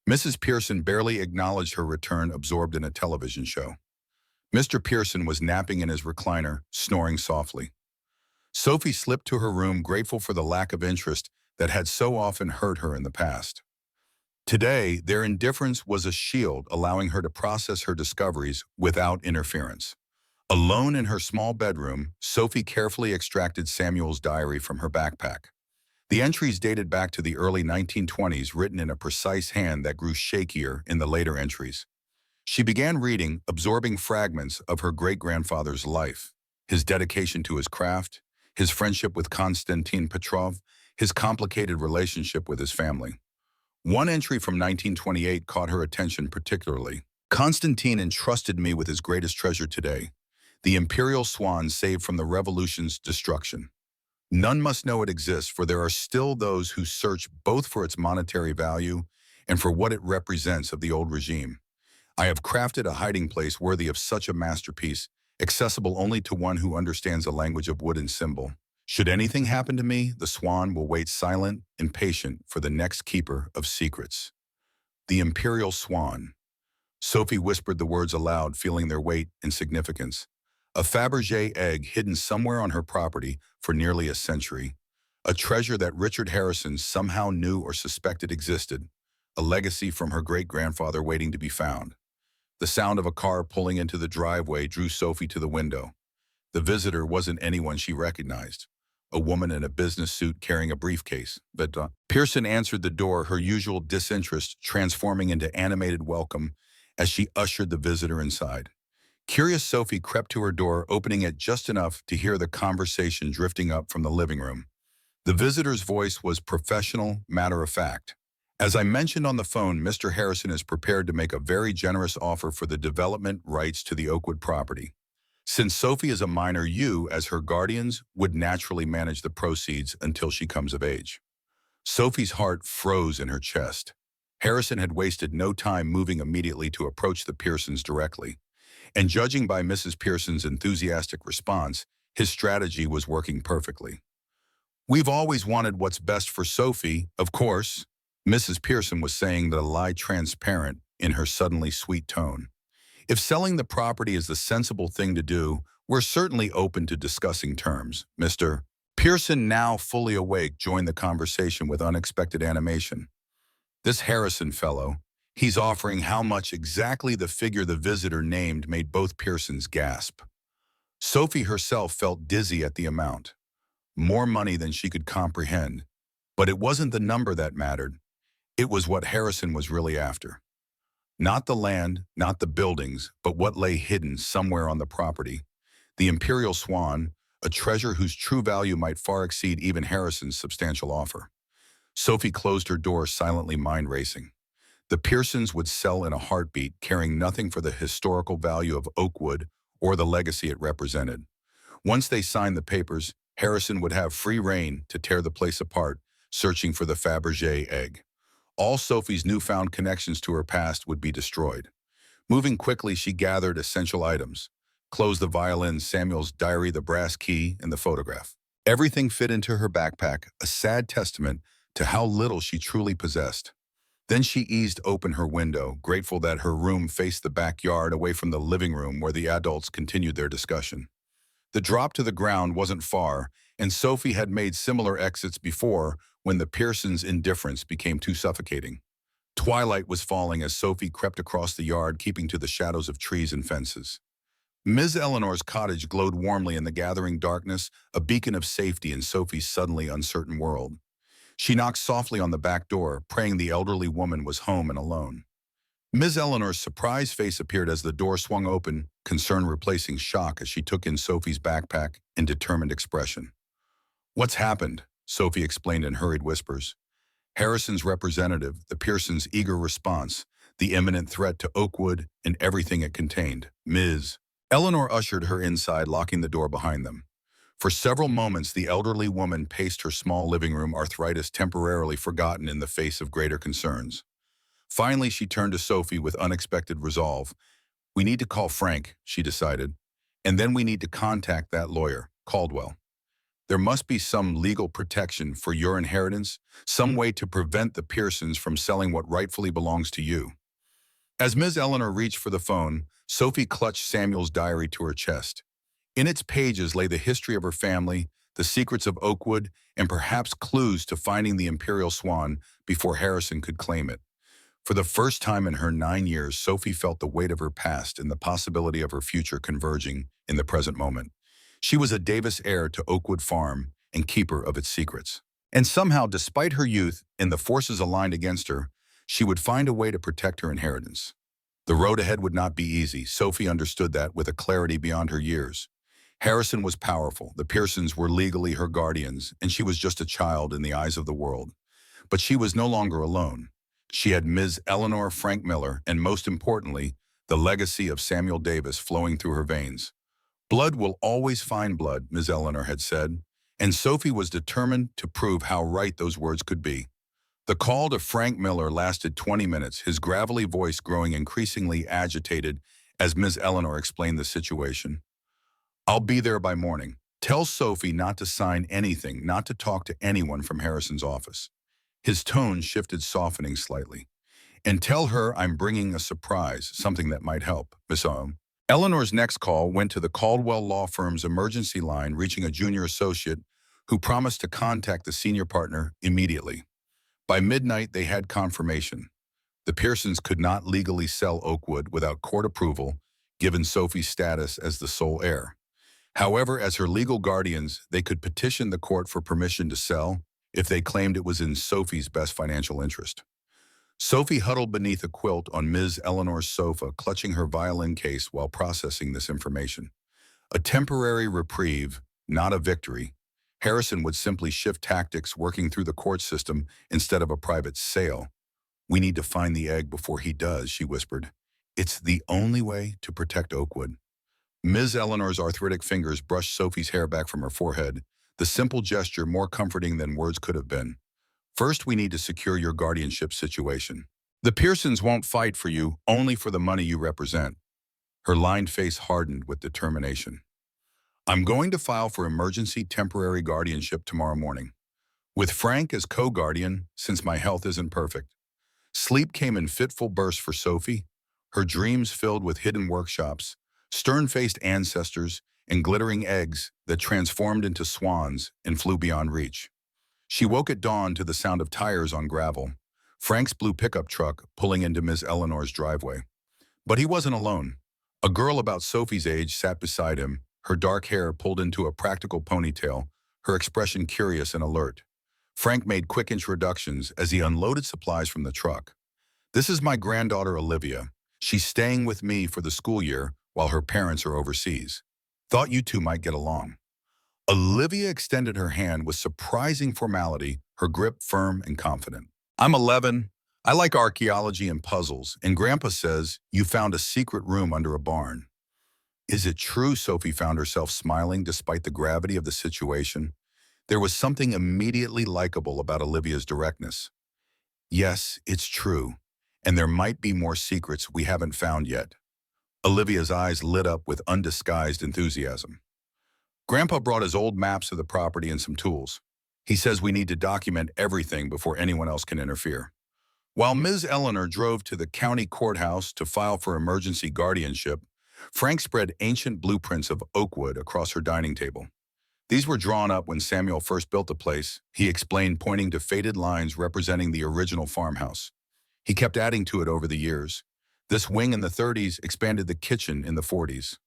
Mrs. Pearson barely acknowledged her return, absorbed in a television show. Mr. Pearson was napping in his recliner, snoring softly. Sophie slipped to her room, grateful for the lack of interest that had so often hurt her in the past. Today, their indifference was a shield, allowing her to process her discoveries without interference. Alone in her small bedroom, Sophie carefully extracted Samuel's diary from her backpack. The entries dated back to the early 1920s, written in a precise hand that grew shakier in the later entries. She began reading, absorbing fragments of her great-grandfather's life, his dedication to his craft, his friendship with Konstantin Petrov, his complicated relationship with his family. One entry from 1928 caught her attention particularly. "Konstantin entrusted me with his greatest treasure today, the imperial swan saved from the revolution's destruction. None must know it exists, for there are still those who search both for its monetary value and for what it represents of the old regime. I have crafted a hiding place worthy of such a masterpiece, accessible only to one who understands the language of wood and symbol. Should anything happen to me, the swan will wait silent and patient for the next keeper of secrets." The imperial swan. Sophie whispered the words aloud, feeling their weight and significance. A Fabergé egg hidden somewhere on her property for nearly a century. A treasure that Richard Harrison somehow knew or suspected existed. A legacy from her great-grandfather waiting to be found. The sound of a car pulling into the driveway drew Sophie to the window. The visitor wasn't anyone she recognized. a woman in a business suit carrying a briefcase. But Pearson answered the door, her usual disinterest transforming into animated welcome as she ushered the visitor inside. Curious Sophie crept to her door, opening it just enough to hear the conversation drifting up from the living room. The visitor's voice was professional, matter-of-fact. As I mentioned on the phone, Mr. Harrison is prepared to make a very generous offer for the development rights to the Oakwood property. Since Sophie is a minor, you, as her guardians, would naturally manage the proceeds until she comes of age. Sophie's heart froze in her chest. Harrison had wasted no time moving immediately to approach the Pearsons directly. And judging by Mrs. Pearson's enthusiastic response, his strategy was working perfectly. "We've always wanted what's best for Sophie, of course," Mrs. Pearson was saying, the lie transparent in her suddenly sweet tone. "If selling the property is the sensible thing to do, we're certainly open to discussing terms." Mr. Pearson, now fully awake, joined the conversation with unexpected animation. "This Harrison fellow, he's offering how much?" Exactly the figure the visitor named made both Pearsons gasp. Sophie herself felt dizzy at the amount. More money than she could comprehend. But it wasn't the number that mattered. It was what Harrison was really after. Not the land, not the buildings, but what lay hidden somewhere on the property. The Imperial Swan, a treasure whose true value might far exceed even Harrison's substantial offer. Sophie closed her door, silently mind-racing. The Pearsons would sell in a heartbeat, caring nothing for the historical value of Oakwood or the legacy it represented. Once they signed the papers, Harrison would have free rein to tear the place apart, searching for the Fabergé egg. All Sophie's newfound connections to her past would be destroyed. Moving quickly, she gathered essential items, closed the violin, Samuel's diary, the brass key, and the photograph. Everything fit into her backpack, a sad testament to how little she truly possessed. Then she eased open her window, grateful that her room faced the backyard, away from the living room where the adults continued their discussion. The drop to the ground wasn't far, and Sophie had made similar exits before when the Pearsons' indifference became too suffocating. Twilight was falling as Sophie crept across the yard, keeping to the shadows of trees and fences. Ms. Eleanor's cottage glowed warmly in the gathering darkness, a beacon of safety in Sophie's suddenly uncertain world. She knocked softly on the back door, praying the elderly woman was home and alone. Ms. Eleanor's surprised face appeared as the door swung open, concern replacing shock as she took in Sophie's backpack in determined expression. "What's happened?" Sophie explained in hurried whispers. Harrison's representative, the Pearsons' eager response, the imminent threat to Oakwood and everything it contained. Ms. Eleanor ushered her inside, locking the door behind them. For several moments, the elderly woman paced her small living room, arthritis temporarily forgotten in the face of greater concerns. Finally, she turned to Sophie with unexpected resolve. "We need to call Frank," she decided. "And then we need to contact that lawyer, Caldwell. There must be some legal protection for your inheritance, some way to prevent the Pearsons from selling what rightfully belongs to you." As Ms. Eleanor reached for the phone, Sophie clutched Samuel's diary to her chest. In its pages lay the history of her family, the secrets of Oakwood, and perhaps clues to finding the Imperial Swan before Harrison could claim it. For the first time in her 9 years, Sophie felt the weight of her past and the possibility of her future converging in the present moment. She was a Davis heir to Oakwood Farm and keeper of its secrets. And somehow, despite her youth and the forces aligned against her, she would find a way to protect her inheritance. The road ahead would not be easy. Sophie understood that with a clarity beyond her years. Harrison was powerful, the Pearsons were legally her guardians, and she was just a child in the eyes of the world. But she was no longer alone. She had Ms. Eleanor, Frank Miller, and most importantly, the legacy of Samuel Davis flowing through her veins. "Blood will always find blood," Ms. Eleanor had said, and Sophie was determined to prove how right those words could be. The call to Frank Miller lasted 20 minutes, his gravelly voice growing increasingly agitated as Ms. Eleanor explained the situation. "I'll be there by morning. Tell Sophie not to sign anything, not to talk to anyone from Harrison's office." His tone shifted, softening slightly. "And tell her I'm bringing a surprise, something that might help, Miss Ohm." Eleanor's next call went to the Caldwell Law Firm's emergency line, reaching a junior associate who promised to contact the senior partner immediately. By midnight, they had confirmation. The Pearsons could not legally sell Oakwood without court approval, given Sophie's status as the sole heir. However, as her legal guardians, they could petition the court for permission to sell if they claimed it was in Sophie's best financial interest. Sophie huddled beneath a quilt on Ms. Eleanor's sofa, clutching her violin case while processing this information. A temporary reprieve, not a victory. Harrison would simply shift tactics, working through the court system instead of a private sale. "We need to find the egg before he does," she whispered. "It's the only way to protect Oakwood." Ms. Eleanor's arthritic fingers brushed Sophie's hair back from her forehead, the simple gesture more comforting than words could have been. "First, we need to secure your guardianship situation. The Pearsons won't fight for you, only for the money you represent." Her lined face hardened with determination. "I'm going to file for emergency temporary guardianship tomorrow morning, with Frank as co-guardian since my health isn't perfect." Sleep came in fitful bursts for Sophie, her dreams filled with hidden workshops, stern-faced ancestors, and glittering eggs that transformed into swans and flew beyond reach. She woke at dawn to the sound of tires on gravel, Frank's blue pickup truck pulling into Ms. Eleanor's driveway. But he wasn't alone. A girl about Sophie's age sat beside him, her dark hair pulled into a practical ponytail, her expression curious and alert. Frank made quick introductions as he unloaded supplies from the truck. "This is my granddaughter Olivia. She's staying with me for the school year while her parents are overseas. Thought you two might get along." Olivia extended her hand with surprising formality, her grip firm and confident. "I'm 11. I like archaeology and puzzles, and Grandpa says you found a secret room under a barn." "Is it true?" Sophie found herself smiling despite the gravity of the situation. There was something immediately likable about Olivia's directness. "Yes, it's true, and there might be more secrets we haven't found yet." Olivia's eyes lit up with undisguised enthusiasm. "Grandpa brought his old maps of the property and some tools. He says we need to document everything before anyone else can interfere." While Ms. Eleanor drove to the county courthouse to file for emergency guardianship, Frank spread ancient blueprints of Oakwood across her dining table. "These were drawn up when Samuel first built the place," he explained, pointing to faded lines representing the original farmhouse. "He kept adding to it over the years. This wing in the 30s expanded the kitchen in the 40s.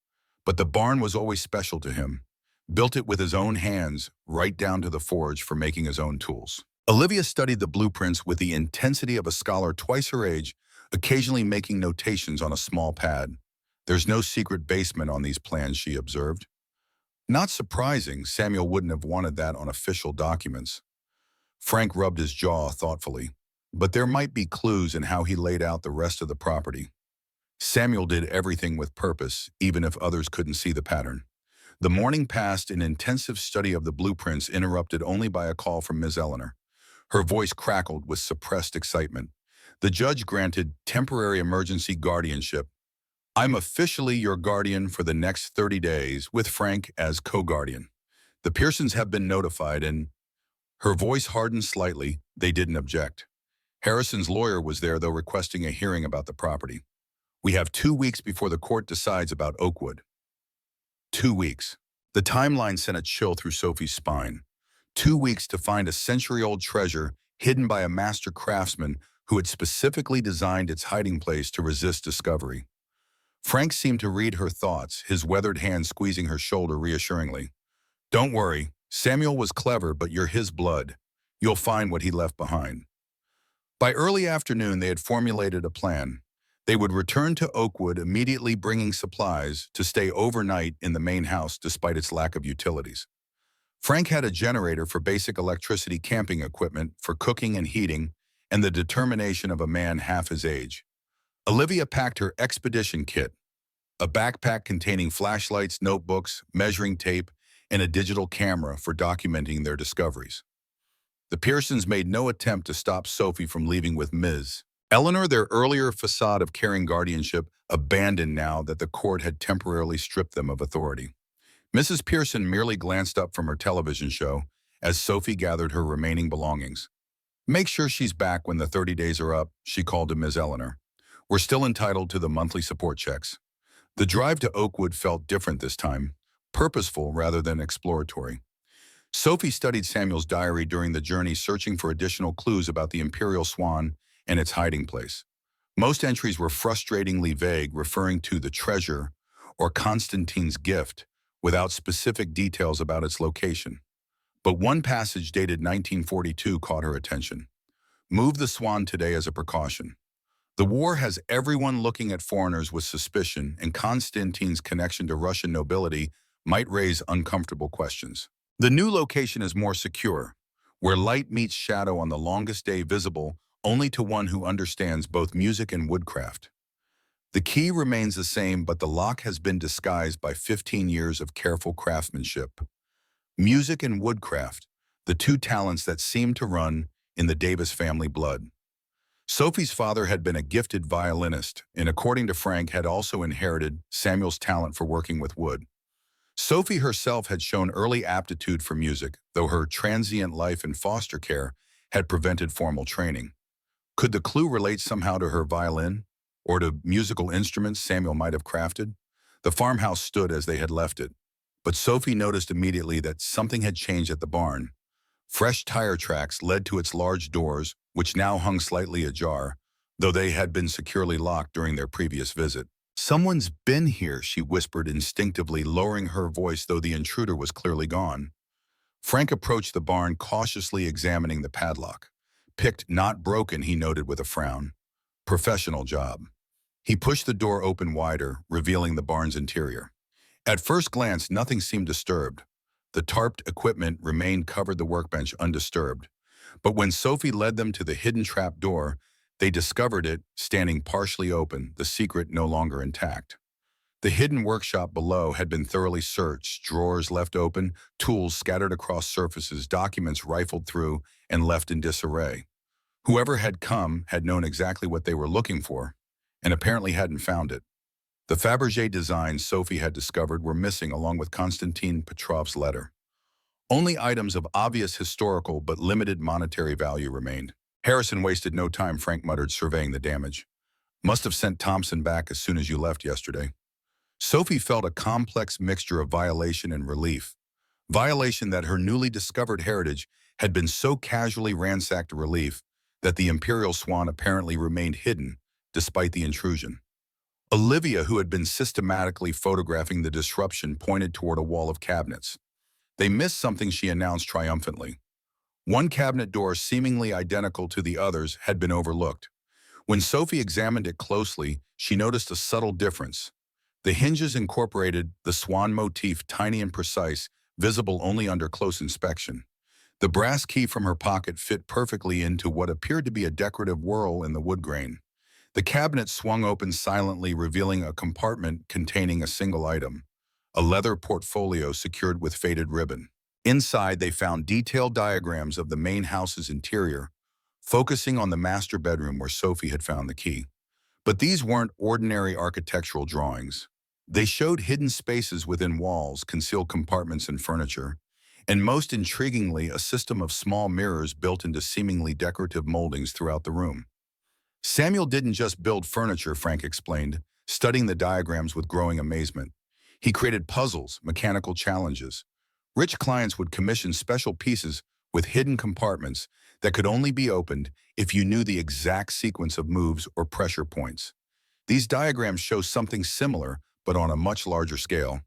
But the barn was always special to him. Built it with his own hands, right down to the forge for making his own tools." Olivia studied the blueprints with the intensity of a scholar twice her age, occasionally making notations on a small pad. "There's no secret basement on these plans," she observed. Not surprising, Samuel wouldn't have wanted that on official documents. Frank rubbed his jaw thoughtfully. But there might be clues in how he laid out the rest of the property. Samuel did everything with purpose, even if others couldn't see the pattern. The morning passed in intensive study of the blueprints, interrupted only by a call from Ms. Eleanor. Her voice crackled with suppressed excitement. The judge granted temporary emergency guardianship. "I'm officially your guardian for the next 30 days, with Frank as co-guardian. The Pearsons have been notified and—" Her voice hardened slightly. They didn't object. Harrison's lawyer was there, though, requesting a hearing about the property. "We have 2 weeks before the court decides about Oakwood." 2 weeks. The timeline sent a chill through Sophie's spine. 2 weeks to find a century-old treasure hidden by a master craftsman who had specifically designed its hiding place to resist discovery. Frank seemed to read her thoughts, his weathered hand squeezing her shoulder reassuringly. "Don't worry. Samuel was clever, but you're his blood. You'll find what he left behind." By early afternoon, they had formulated a plan. They would return to Oakwood, immediately bringing supplies to stay overnight in the main house despite its lack of utilities. Frank had a generator for basic electricity, camping equipment for cooking and heating, and the determination of a man half his age. Olivia packed her expedition kit, a backpack containing flashlights, notebooks, measuring tape, and a digital camera for documenting their discoveries. The Pearsons made no attempt to stop Sophie from leaving with Ms. Eleanor, their earlier facade of caring guardianship abandoned now that the court had temporarily stripped them of authority. Mrs. Pearson merely glanced up from her television show as Sophie gathered her remaining belongings. "Make sure she's back when the 30 days are up," she called to Ms. Eleanor. "We're still entitled to the monthly support checks." The drive to Oakwood felt different this time, purposeful rather than exploratory. Sophie studied Samuel's diary during the journey, searching for additional clues about the imperial swan and its hiding place. Most entries were frustratingly vague, referring to the treasure or Constantine's gift, without specific details about its location. But one passage dated 1942 caught her attention. Move the swan today as a precaution. The war has everyone looking at foreigners with suspicion, and Konstantine's connection to Russian nobility might raise uncomfortable questions. The new location is more secure, where light meets shadow on the longest day, visible only to one who understands both music and woodcraft. The key remains the same, but the lock has been disguised by 15 years of careful craftsmanship. Music and woodcraft, the two talents that seem to run in the Davis family blood. Sophie's father had been a gifted violinist, and according to Frank, had also inherited Samuel's talent for working with wood. Sophie herself had shown early aptitude for music, though her transient life in foster care had prevented formal training. Could the clue relate somehow to her violin, or to musical instruments Samuel might have crafted? The farmhouse stood as they had left it, but Sophie noticed immediately that something had changed at the barn. Fresh tire tracks led to its large doors, which now hung slightly ajar, though they had been securely locked during their previous visit. "Someone's been here," she whispered instinctively, lowering her voice, though the intruder was clearly gone. Frank approached the barn, cautiously examining the padlock. "Picked, not broken," he noted with a frown. "Professional job." He pushed the door open wider, revealing the barn's interior. At first glance, nothing seemed disturbed. The tarped equipment remained covered, the workbench undisturbed. But when Sophie led them to the hidden trap door, they discovered it standing partially open, the secret no longer intact. The hidden workshop below had been thoroughly searched, drawers left open, tools scattered across surfaces, documents rifled through and left in disarray. Whoever had come had known exactly what they were looking for, and apparently hadn't found it. The Fabergé designs Sophie had discovered were missing, along with Konstantin Petrov's letter. Only items of obvious historical but limited monetary value remained. "Harrison wasted no time," Frank muttered, surveying the damage. "Must have sent Thompson back as soon as you left yesterday." Sophie felt a complex mixture of violation and relief. Violation that her newly discovered heritage had been so casually ransacked, relief that the imperial swan apparently remained hidden despite the intrusion. Olivia, who had been systematically photographing the disruption, pointed toward a wall of cabinets. "They missed something," she announced triumphantly. One cabinet door, seemingly identical to the others, had been overlooked. When Sophie examined it closely, she noticed a subtle difference. The hinges incorporated the swan motif, tiny and precise, visible only under close inspection. The brass key from her pocket fit perfectly into what appeared to be a decorative whorl in the wood grain. The cabinet swung open silently, revealing a compartment containing a single item, a leather portfolio secured with faded ribbon. Inside, they found detailed diagrams of the main house's interior, focusing on the master bedroom where Sophie had found the key. But these weren't ordinary architectural drawings. They showed hidden spaces within walls, concealed compartments and furniture, and most intriguingly, a system of small mirrors built into seemingly decorative moldings throughout the room. "Samuel didn't just build furniture," Frank explained, studying the diagrams with growing amazement. "He created puzzles, mechanical challenges. Rich clients would commission special pieces with hidden compartments that could only be opened if you knew the exact sequence of moves or pressure points. These diagrams show something similar, but on a much larger scale.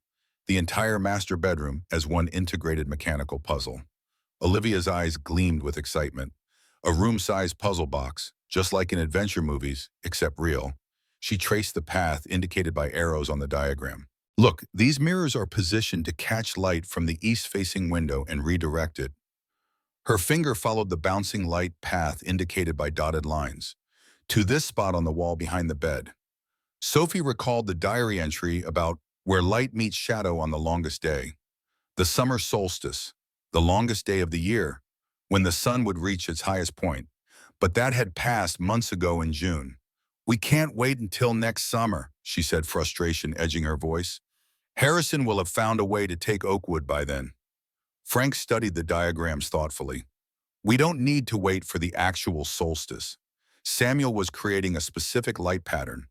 The entire master bedroom as one integrated mechanical puzzle." Olivia's eyes gleamed with excitement. A room-sized puzzle box, just like in adventure movies, except real. She traced the path indicated by arrows on the diagram. "Look, these mirrors are positioned to catch light from the east-facing window and redirect it." Her finger followed the bouncing light path indicated by dotted lines, to this spot on the wall behind the bed. Sophie recalled the diary entry about where light meets shadow on the longest day. The summer solstice, the longest day of the year, when the sun would reach its highest point. But that had passed months ago in June. "We can't wait until next summer," she said, frustration edging her voice. "Harrison will have found a way to take Oakwood by then." Frank studied the diagrams thoughtfully. "We don't need to wait for the actual solstice. Samuel was creating a specific light pattern.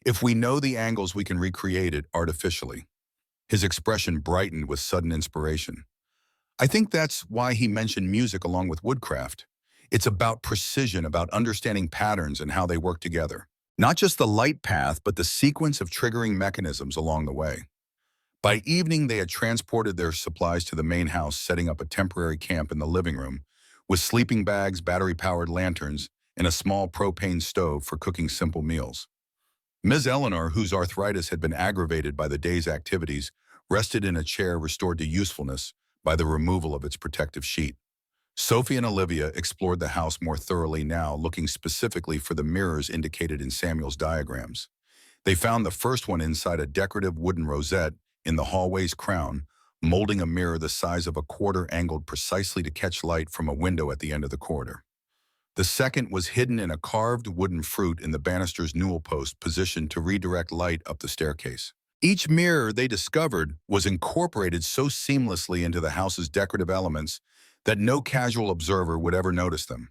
If we know the angles, we can recreate it artificially." His expression brightened with sudden inspiration. "I think that's why he mentioned music along with woodcraft. It's about precision, about understanding patterns and how they work together. Not just the light path, but the sequence of triggering mechanisms along the way." By evening, they had transported their supplies to the main house, setting up a temporary camp in the living room, with sleeping bags, battery-powered lanterns, and a small propane stove for cooking simple meals. Ms. Eleanor, whose arthritis had been aggravated by the day's activities, rested in a chair restored to usefulness by the removal of its protective sheet. Sophie and Olivia explored the house more thoroughly now, looking specifically for the mirrors indicated in Samuel's diagrams. They found the first one inside a decorative wooden rosette in the hallway's crown, molding a mirror the size of a quarter angled precisely to catch light from a window at the end of the corridor. The second was hidden in a carved wooden fruit in the banister's newel post, positioned to redirect light up the staircase. Each mirror they discovered was incorporated so seamlessly into the house's decorative elements that no casual observer would ever notice them.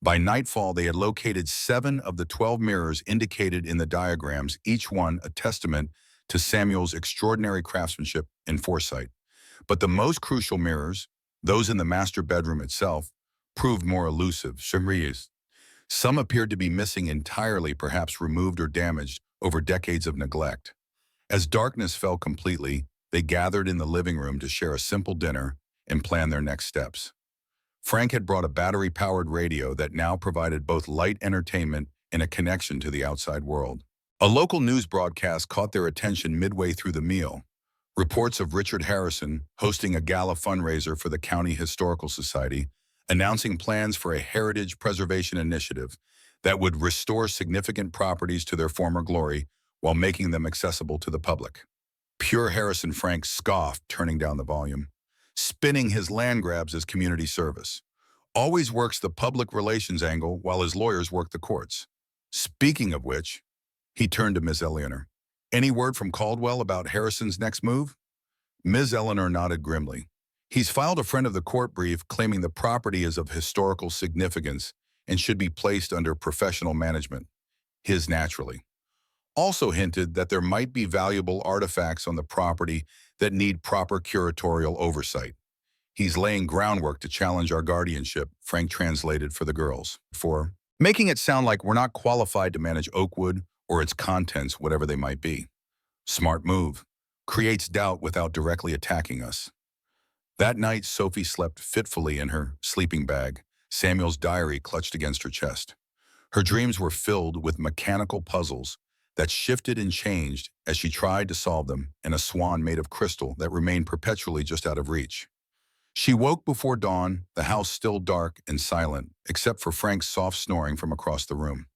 By nightfall, they had located 7 of the 12 mirrors indicated in the diagrams, each one a testament to Samuel's extraordinary craftsmanship and foresight. But the most crucial mirrors, those in the master bedroom itself, proved more elusive. Some appeared to be missing entirely, perhaps removed or damaged over decades of neglect. As darkness fell completely, they gathered in the living room to share a simple dinner and plan their next steps. Frank had brought a battery-powered radio that now provided both light entertainment and a connection to the outside world. A local news broadcast caught their attention midway through the meal. Reports of Richard Harrison hosting a gala fundraiser for the County Historical Society, announcing plans for a heritage preservation initiative that would restore significant properties to their former glory while making them accessible to the public. Pure Harrison Frank scoffed, turning down the volume, spinning his land grabs as community service. Always works the public relations angle while his lawyers work the courts. Speaking of which, he turned to Ms. Eleanor. Any word from Caldwell about Harrison's next move? Ms. Eleanor nodded grimly. He's filed a friend of the court brief claiming the property is of historical significance and should be placed under professional management. His naturally. Also hinted that there might be valuable artifacts on the property that need proper curatorial oversight. He's laying groundwork to challenge our guardianship, Frank translated for the girls. For making it sound like we're not qualified to manage Oakwood or its contents, whatever they might be. Smart move. Creates doubt without directly attacking us. That night, Sophie slept fitfully in her sleeping bag, Samuel's diary clutched against her chest. Her dreams were filled with mechanical puzzles that shifted and changed as she tried to solve them, and a swan made of crystal that remained perpetually just out of reach. She woke before dawn, the house still dark and silent, except for Frank's soft snoring from across the room.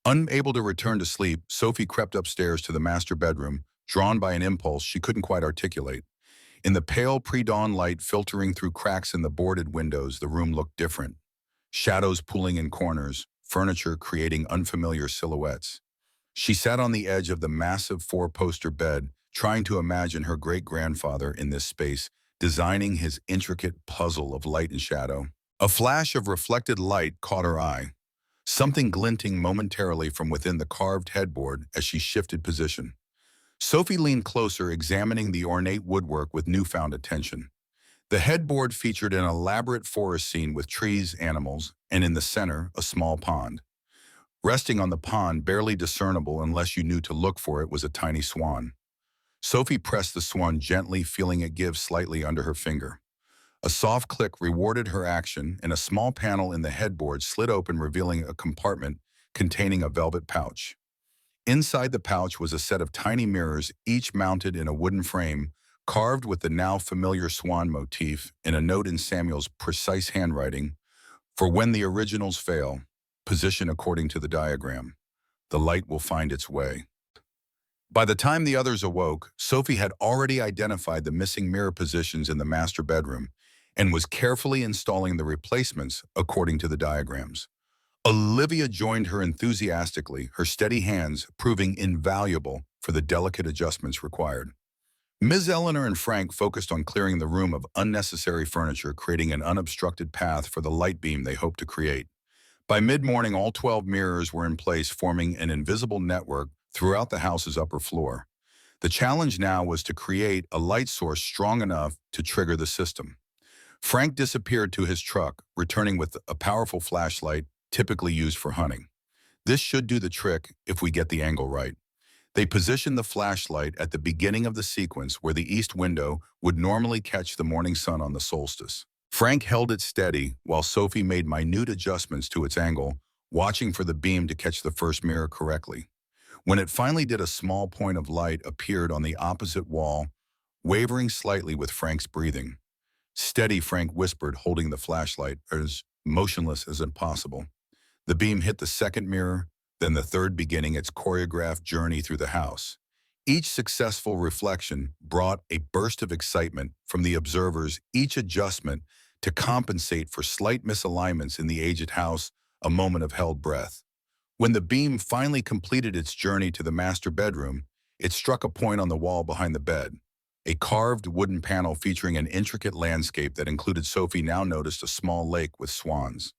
Unable to return to sleep, Sophie crept upstairs to the master bedroom, drawn by an impulse she couldn't quite articulate. In the pale pre-dawn light filtering through cracks in the boarded windows, the room looked different. Shadows pooling in corners, furniture creating unfamiliar silhouettes. She sat on the edge of the massive 4-poster bed, trying to imagine her great-grandfather in this space, designing his intricate puzzle of light and shadow. A flash of reflected light caught her eye, something glinting momentarily from within the carved headboard as she shifted position. Sophie leaned closer, examining the ornate woodwork with newfound attention. The headboard featured an elaborate forest scene with trees, animals, and in the center, a small pond. Resting on the pond, barely discernible unless you knew to look for it, was a tiny swan. Sophie pressed the swan gently, feeling it give slightly under her finger. A soft click rewarded her action, and a small panel in the headboard slid open, revealing a compartment containing a velvet pouch. Inside the pouch was a set of tiny mirrors, each mounted in a wooden frame, carved with the now familiar swan motif, and a note in Samuel's precise handwriting: "For when the originals fail, position according to the diagram. The light will find its way." By the time the others awoke, Sophie had already identified the missing mirror positions in the master bedroom and was carefully installing the replacements according to the diagrams. Olivia joined her enthusiastically, her steady hands proving invaluable for the delicate adjustments required. Ms. Eleanor and Frank focused on clearing the room of unnecessary furniture, creating an unobstructed path for the light beam they hoped to create. By mid-morning, all 12 mirrors were in place, forming an invisible network throughout the house's upper floor. The challenge now was to create a light source strong enough to trigger the system. Frank disappeared to his truck, returning with a powerful flashlight typically used for hunting. This should do the trick if we get the angle right. They positioned the flashlight at the beginning of the sequence where the east window would normally catch the morning sun on the solstice. Frank held it steady while Sophie made minute adjustments to its angle, watching for the beam to catch the first mirror correctly. When it finally did, a small point of light appeared on the opposite wall, wavering slightly with Frank's breathing. "Steady," Frank whispered, holding the flashlight as motionless as impossible. The beam hit the second mirror, then the third, beginning its choreographed journey through the house. Each successful reflection brought a burst of excitement from the observers, each adjustment to compensate for slight misalignments in the aged house, a moment of held breath. When the beam finally completed its journey to the master bedroom, it struck a point on the wall behind the bed. A carved wooden panel featuring an intricate landscape that included, Sophie now noticed, a small lake with swans.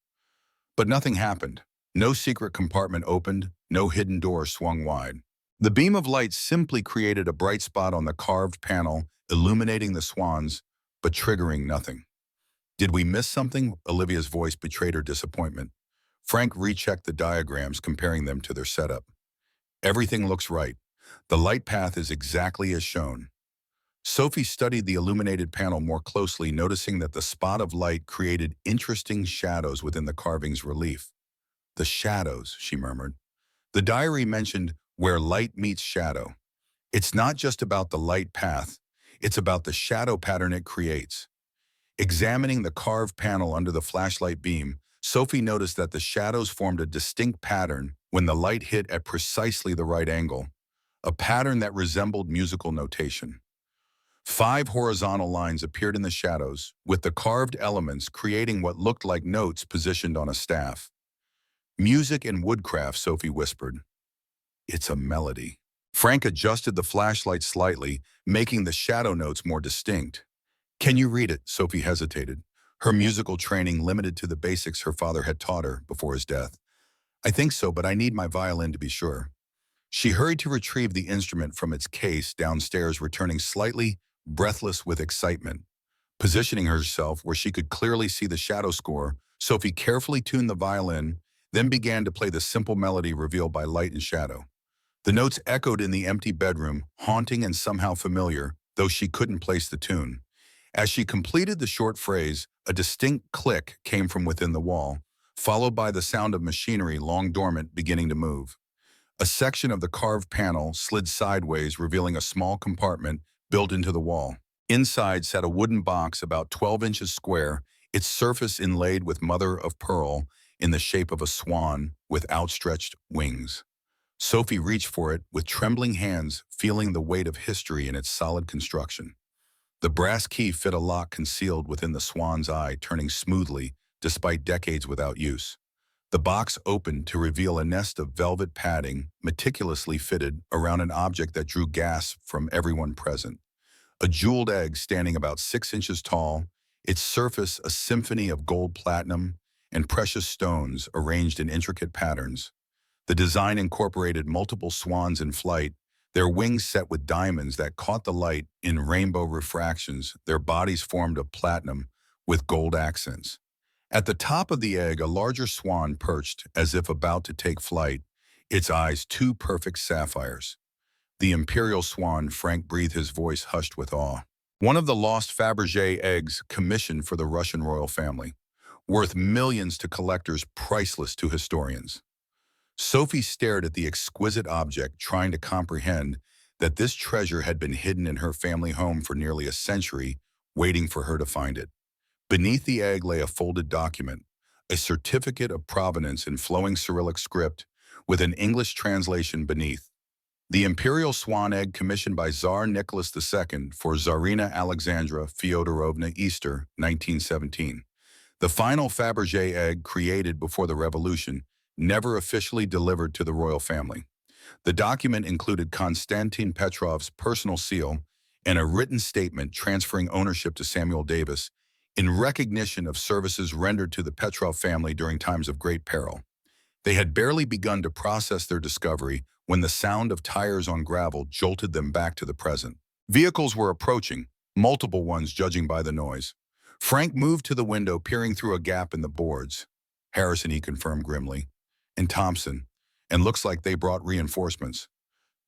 But nothing happened. No secret compartment opened, no hidden door swung wide. The beam of light simply created a bright spot on the carved panel, illuminating the swans, but triggering nothing. "Did we miss something?" Olivia's voice betrayed her disappointment. Frank rechecked the diagrams, comparing them to their setup. "Everything looks right. The light path is exactly as shown." Sophie studied the illuminated panel more closely, noticing that the spot of light created interesting shadows within the carving's relief. "The shadows," she murmured. "The diary mentioned where light meets shadow. It's not just about the light path, it's about the shadow pattern it creates." Examining the carved panel under the flashlight beam, Sophie noticed that the shadows formed a distinct pattern when the light hit at precisely the right angle, a pattern that resembled musical notation. 5 horizontal lines appeared in the shadows, with the carved elements creating what looked like notes positioned on a staff. "Music and woodcraft," Sophie whispered. "It's a melody." Frank adjusted the flashlight slightly, making the shadow notes more distinct. "Can you read it?" Sophie hesitated, her musical training limited to the basics her father had taught her before his death. "I think so, but I need my violin to be sure." She hurried to retrieve the instrument from its case downstairs, returning slightly breathless with excitement. Positioning herself where she could clearly see the shadow score, Sophie carefully tuned the violin, then began to play the simple melody revealed by light and shadow. The notes echoed in the empty bedroom, haunting and somehow familiar, though she couldn't place the tune. As she completed the short phrase, a distinct click came from within the wall, followed by the sound of machinery long dormant beginning to move. A section of the carved panel slid sideways, revealing a small compartment built into the wall. Inside sat a wooden box about 12 inches square, its surface inlaid with mother of pearl in the shape of a swan with outstretched wings. Sophie reached for it with trembling hands, feeling the weight of history in its solid construction. The brass key fit a lock concealed within the swan's eye, turning smoothly despite decades without use. The box opened to reveal a nest of velvet padding meticulously fitted around an object that drew gasps from everyone present. A jeweled egg standing about 6 inches tall, its surface a symphony of gold, platinum, and precious stones arranged in intricate patterns. The design incorporated multiple swans in flight, their wings set with diamonds that caught the light in rainbow refractions, their bodies formed of platinum with gold accents. At the top of the egg, a larger swan perched as if about to take flight, its eyes 2 perfect sapphires. "The imperial swan," Frank breathed, his voice hushed with awe. "One of the lost Fabergé eggs commissioned for the Russian royal family, worth millions to collectors, priceless to historians." Sophie stared at the exquisite object, trying to comprehend that this treasure had been hidden in her family home for nearly a century, waiting for her to find it. Beneath the egg lay a folded document, a certificate of provenance in flowing Cyrillic script, with an English translation beneath. "The imperial swan egg commissioned by Tsar Nicholas II for Tsarina Alexandra Fyodorovna, Easter, 1917. The final Fabergé egg created before the revolution, never officially delivered to the royal family." The document included Konstantin Petrov's personal seal and a written statement transferring ownership to Samuel Davis in recognition of services rendered to the Petrov family during times of great peril. They had barely begun to process their discovery when the sound of tires on gravel jolted them back to the present. Vehicles were approaching, multiple ones judging by the noise. Frank moved to the window, peering through a gap in the boards. "Harrison," he confirmed grimly, "and Thompson, and looks like they brought reinforcements."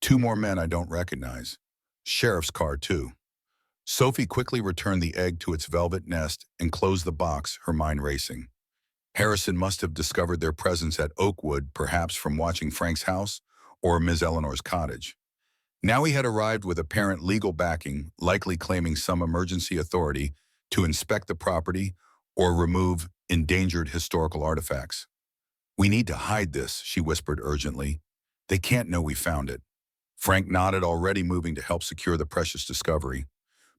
Two more men I don't recognize. Sheriff's car, too. Sophie quickly returned the egg to its velvet nest and closed the box, her mind racing. Harrison must have discovered their presence at Oakwood, perhaps from watching Frank's house or Ms. Eleanor's cottage. Now he had arrived with apparent legal backing, likely claiming some emergency authority to inspect the property or remove endangered historical artifacts. "We need to hide this," she whispered urgently. "They can't know we found it." Frank nodded, already moving to help secure the precious discovery.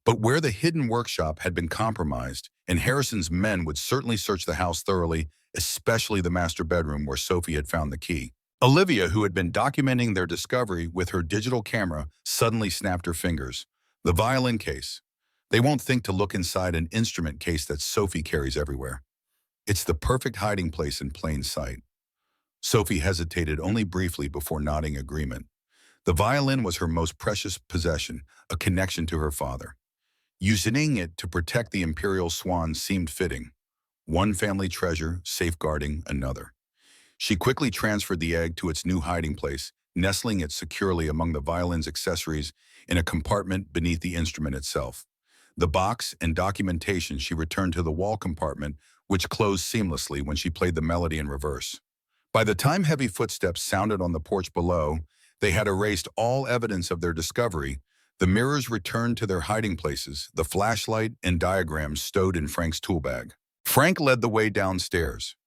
But where the hidden workshop had been compromised, and Harrison's men would certainly search the house thoroughly, especially the master bedroom where Sophie had found the key. Olivia, who had been documenting their discovery with her digital camera, suddenly snapped her fingers. The violin case. They won't think to look inside an instrument case that Sophie carries everywhere. It's the perfect hiding place in plain sight. Sophie hesitated only briefly before nodding agreement. The violin was her most precious possession, a connection to her father. Using it to protect the imperial swan seemed fitting. One family treasure safeguarding another. She quickly transferred the egg to its new hiding place, nestling it securely among the violin's accessories in a compartment beneath the instrument itself. The box and documentation she returned to the wall compartment, which closed seamlessly when she played the melody in reverse. By the time heavy footsteps sounded on the porch below, they had erased all evidence of their discovery. The mirrors returned to their hiding places, the flashlight and diagrams stowed in Frank's tool bag. Frank led the way downstairs,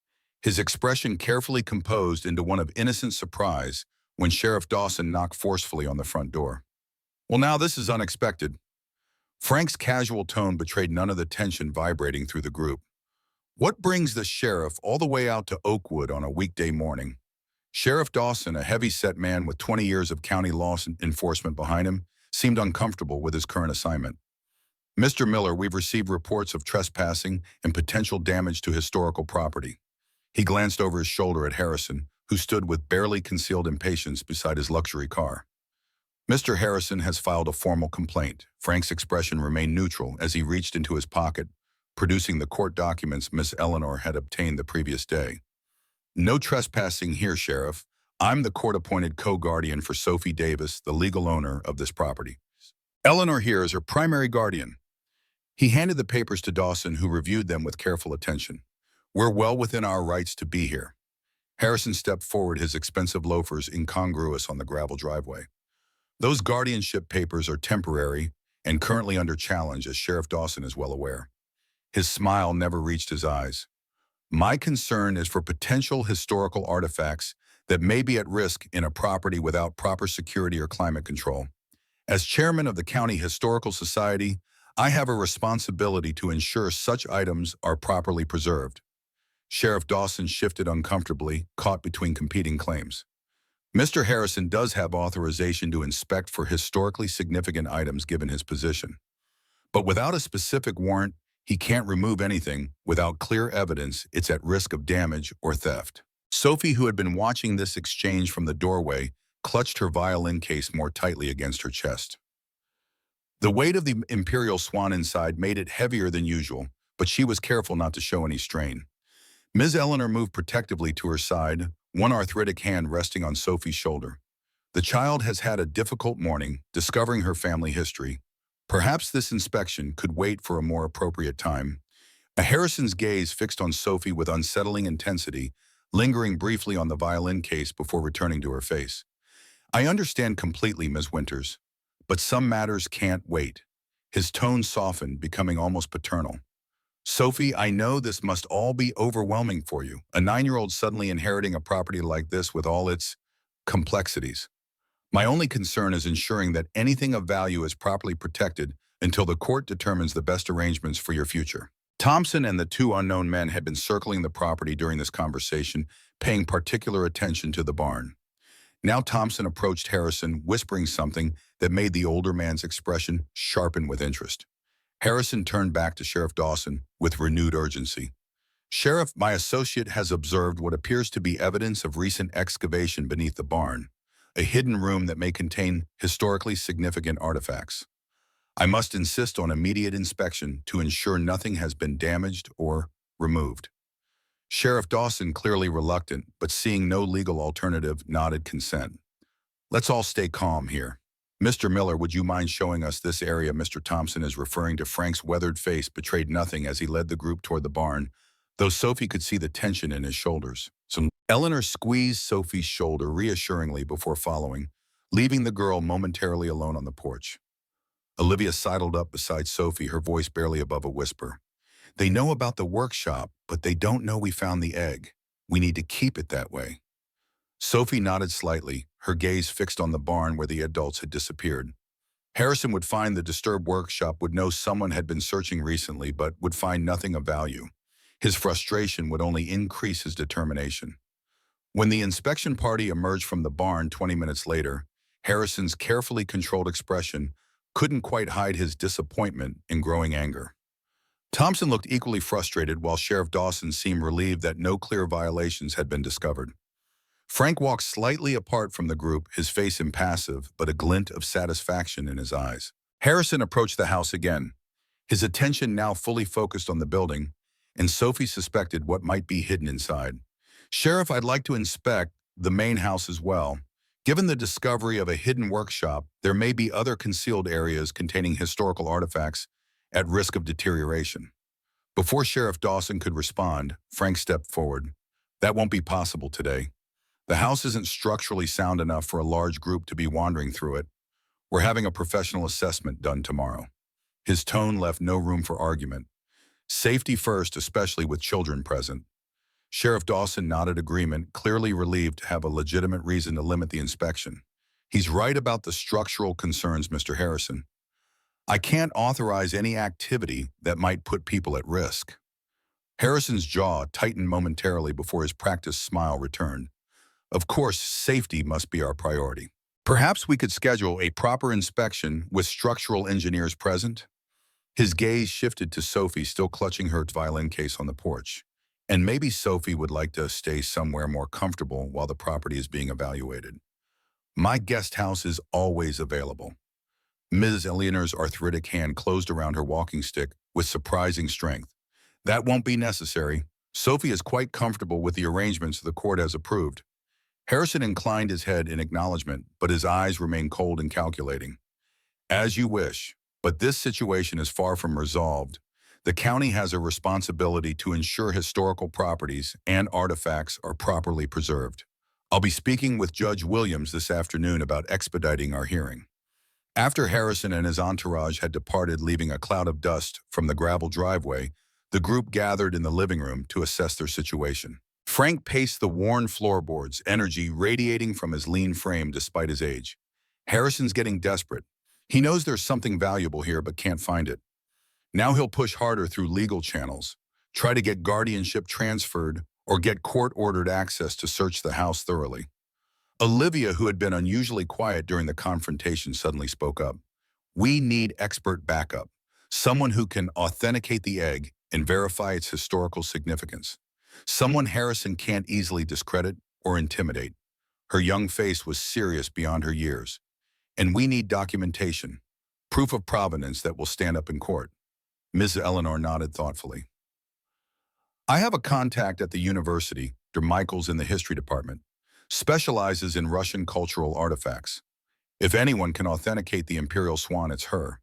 his expression carefully composed into one of innocent surprise when Sheriff Dawson knocked forcefully on the front door. "Well, now this is unexpected." Frank's casual tone betrayed none of the tension vibrating through the group. "What brings the sheriff all the way out to Oakwood on a weekday morning?" Sheriff Dawson, a heavy-set man with 20 years of county law enforcement behind him, seemed uncomfortable with his current assignment. "Mr. Miller, we've received reports of trespassing and potential damage to historical property." He glanced over his shoulder at Harrison, who stood with barely concealed impatience beside his luxury car. "Mr. Harrison has filed a formal complaint." Frank's expression remained neutral as he reached into his pocket, producing the court documents Miss Eleanor had obtained the previous day. "No trespassing here, Sheriff. I'm the court-appointed co-guardian for Sophie Davis, the legal owner of this property. Eleanor here is her primary guardian." He handed the papers to Dawson, who reviewed them with careful attention. "We're well within our rights to be here." Harrison stepped forward, his expensive loafers incongruous on the gravel driveway. "Those guardianship papers are temporary and currently under challenge, as Sheriff Dawson is well aware." His smile never reached his eyes. "My concern is for potential historical artifacts that may be at risk in a property without proper security or climate control. As chairman of the County Historical Society, I have a responsibility to ensure such items are properly preserved." Sheriff Dawson shifted uncomfortably, caught between competing claims. "Mr. Harrison does have authorization to inspect for historically significant items given his position. But without a specific warrant, he can't remove anything without clear evidence it's at risk of damage or theft." Sophie, who had been watching this exchange from the doorway, clutched her violin case more tightly against her chest. The weight of the imperial swan inside made it heavier than usual, but she was careful not to show any strain. Ms. Eleanor moved protectively to her side, one arthritic hand resting on Sophie's shoulder. "The child has had a difficult morning, discovering her family history. Perhaps this inspection could wait for a more appropriate time." Harrison's gaze fixed on Sophie with unsettling intensity, lingering briefly on the violin case before returning to her face. "I understand completely, Ms. Winters, but some matters can't wait." His tone softened, becoming almost paternal. "Sophie, I know this must all be overwhelming for you, a 9-year-old suddenly inheriting a property like this with all its complexities. My only concern is ensuring that anything of value is properly protected until the court determines the best arrangements for your future." Thompson and the two unknown men had been circling the property during this conversation, paying particular attention to the barn. Now Thompson approached Harrison, whispering something that made the older man's expression sharpen with interest. Harrison turned back to Sheriff Dawson with renewed urgency. "Sheriff, my associate has observed what appears to be evidence of recent excavation beneath the barn, a hidden room that may contain historically significant artifacts. I must insist on immediate inspection to ensure nothing has been damaged or removed." Sheriff Dawson, clearly reluctant, but seeing no legal alternative, nodded consent. Let's all stay calm here. Mr. Miller, would you mind showing us this area? Mr. Thompson is referring to Frank's weathered face betrayed nothing as he led the group toward the barn, though Sophie could see the tension in his shoulders. So Eleanor squeezed Sophie's shoulder reassuringly before following, leaving the girl momentarily alone on the porch. Olivia sidled up beside Sophie, her voice barely above a whisper. They know about the workshop, but they don't know we found the egg. We need to keep it that way. Sophie nodded slightly, her gaze fixed on the barn where the adults had disappeared. Harrison would find the disturbed workshop, would know someone had been searching recently, but would find nothing of value. His frustration would only increase his determination. When the inspection party emerged from the barn 20 minutes later, Harrison's carefully controlled expression couldn't quite hide his disappointment and growing anger. Thompson looked equally frustrated, while Sheriff Dawson seemed relieved that no clear violations had been discovered. Frank walked slightly apart from the group, his face impassive, but a glint of satisfaction in his eyes. Harrison approached the house again, his attention now fully focused on the building, and Sophie suspected what might be hidden inside. Sheriff, I'd like to inspect the main house as well. Given the discovery of a hidden workshop, there may be other concealed areas containing historical artifacts at risk of deterioration. Before Sheriff Dawson could respond, Frank stepped forward. That won't be possible today. The house isn't structurally sound enough for a large group to be wandering through it. We're having a professional assessment done tomorrow. His tone left no room for argument. Safety first, especially with children present. Sheriff Dawson nodded agreement, clearly relieved to have a legitimate reason to limit the inspection. He's right about the structural concerns, Mr. Harrison. I can't authorize any activity that might put people at risk. Harrison's jaw tightened momentarily before his practiced smile returned. Of course, safety must be our priority. Perhaps we could schedule a proper inspection with structural engineers present? His gaze shifted to Sophie, still clutching her violin case on the porch. And maybe Sophie would like to stay somewhere more comfortable while the property is being evaluated. My guest house is always available. Ms. Eleanor's arthritic hand closed around her walking stick with surprising strength. That won't be necessary. Sophie is quite comfortable with the arrangements the court has approved. Harrison inclined his head in acknowledgement, but his eyes remained cold and calculating. As you wish, but this situation is far from resolved. The county has a responsibility to ensure historical properties and artifacts are properly preserved. I'll be speaking with Judge Williams this afternoon about expediting our hearing. After Harrison and his entourage had departed, leaving a cloud of dust from the gravel driveway, the group gathered in the living room to assess their situation. Frank paced the worn floorboards, energy radiating from his lean frame despite his age. Harrison's getting desperate. He knows there's something valuable here but can't find it. Now he'll push harder through legal channels, try to get guardianship transferred, or get court-ordered access to search the house thoroughly. Olivia, who had been unusually quiet during the confrontation, suddenly spoke up. We need expert backup, someone who can authenticate the egg and verify its historical significance. Someone Harrison can't easily discredit or intimidate. Her young face was serious beyond her years. And we need documentation, proof of provenance that will stand up in court. Ms. Eleanor nodded thoughtfully. I have a contact at the university, Dr. Michaels in the history department, specializes in Russian cultural artifacts. If anyone can authenticate the imperial swan, it's her.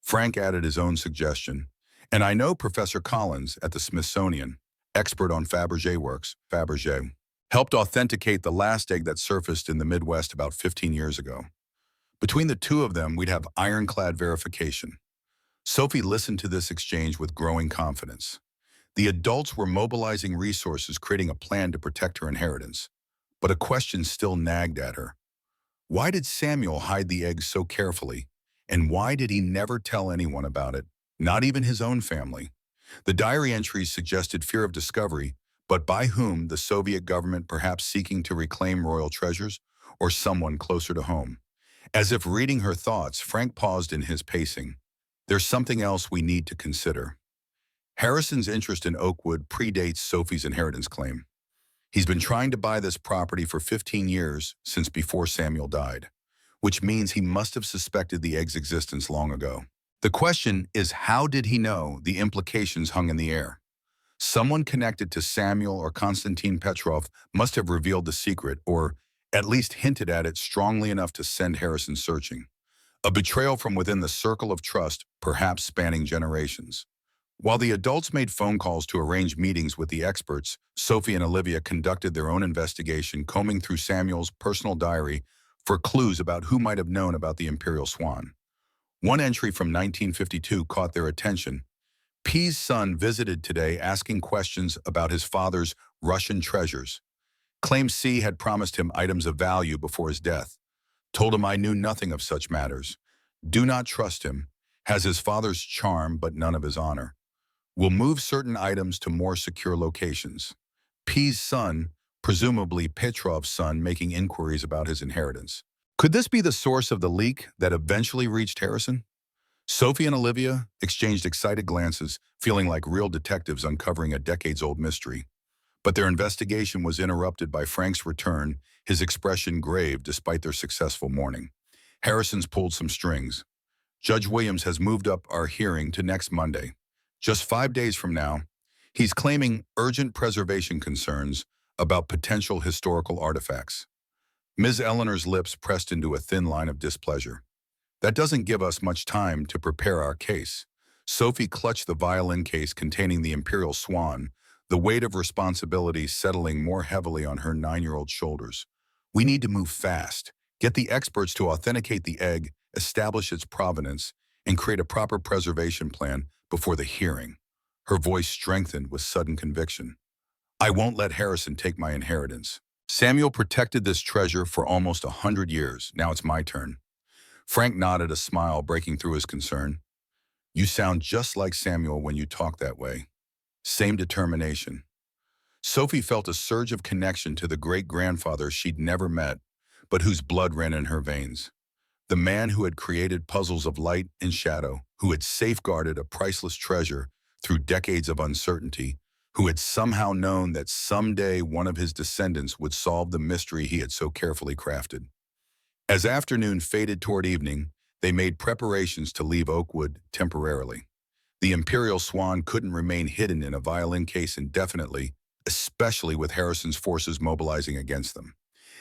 Frank added his own suggestion. And I know Professor Collins at the Smithsonian, expert on Fabergé works, Fabergé, helped authenticate the last egg that surfaced in the Midwest about 15 years ago. Between the two of them, we'd have ironclad verification. Sophie listened to this exchange with growing confidence. The adults were mobilizing resources, creating a plan to protect her inheritance. But a question still nagged at her. Why did Samuel hide the egg so carefully? And why did he never tell anyone about it, not even his own family? The diary entries suggested fear of discovery, but by whom? The Soviet government perhaps seeking to reclaim royal treasures, or someone closer to home? As if reading her thoughts, Frank paused in his pacing. There's something else we need to consider. Harrison's interest in Oakwood predates Sophie's inheritance claim. He's been trying to buy this property for 15 years, since before Samuel died, which means he must have suspected the egg's existence long ago. The question is, how did he know? The implications hung in the air. Someone connected to Samuel or Konstantin Petrov must have revealed the secret, or at least hinted at it strongly enough to send Harrison searching. A betrayal from within the circle of trust, perhaps spanning generations. While the adults made phone calls to arrange meetings with the experts, Sophie and Olivia conducted their own investigation, combing through Samuel's personal diary for clues about who might have known about the Imperial Swan. One entry from 1952 caught their attention. P's son visited today asking questions about his father's Russian treasures. Claims C had promised him items of value before his death. Told him I knew nothing of such matters. Do not trust him. Has his father's charm but none of his honor. Will move certain items to more secure locations. P's son, presumably Petrov's son, making inquiries about his inheritance. Could this be the source of the leak that eventually reached Harrison? Sophie and Olivia exchanged excited glances, feeling like real detectives uncovering a decades-old mystery. But their investigation was interrupted by Frank's return, his expression grave despite their successful morning. Harrison's pulled some strings. Judge Williams has moved up our hearing to next Monday. Just 5 days from now, he's claiming urgent preservation concerns about potential historical artifacts. Ms. Eleanor's lips pressed into a thin line of displeasure. That doesn't give us much time to prepare our case. Sophie clutched the violin case containing the Imperial Swan, the weight of responsibility settling more heavily on her 9-year-old shoulders. We need to move fast, get the experts to authenticate the egg, establish its provenance, and create a proper preservation plan before the hearing. Her voice strengthened with sudden conviction. I won't let Harrison take my inheritance. Samuel protected this treasure for almost 100 years. Now it's my turn. Frank nodded, a smile breaking through his concern. You sound just like Samuel when you talk that way. Same determination. Sophie felt a surge of connection to the great-grandfather she'd never met, but whose blood ran in her veins. The man who had created puzzles of light and shadow, who had safeguarded a priceless treasure through decades of uncertainty, who had somehow known that someday one of his descendants would solve the mystery he had so carefully crafted. As afternoon faded toward evening, they made preparations to leave Oakwood temporarily. The Imperial Swan couldn't remain hidden in a violin case indefinitely, especially with Harrison's forces mobilizing against them.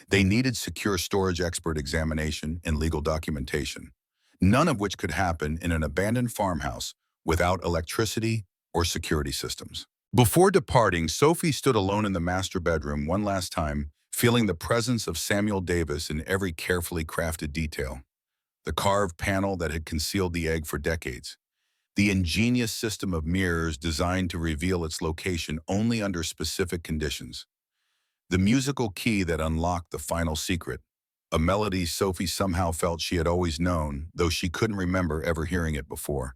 They needed secure storage, expert examination, and legal documentation, none of which could happen in an abandoned farmhouse without electricity or security systems. Before departing, Sophie stood alone in the master bedroom one last time, feeling the presence of Samuel Davis in every carefully crafted detail. The carved panel that had concealed the egg for decades. The ingenious system of mirrors designed to reveal its location only under specific conditions. The musical key that unlocked the final secret, a melody Sophie somehow felt she had always known, though she couldn't remember ever hearing it before.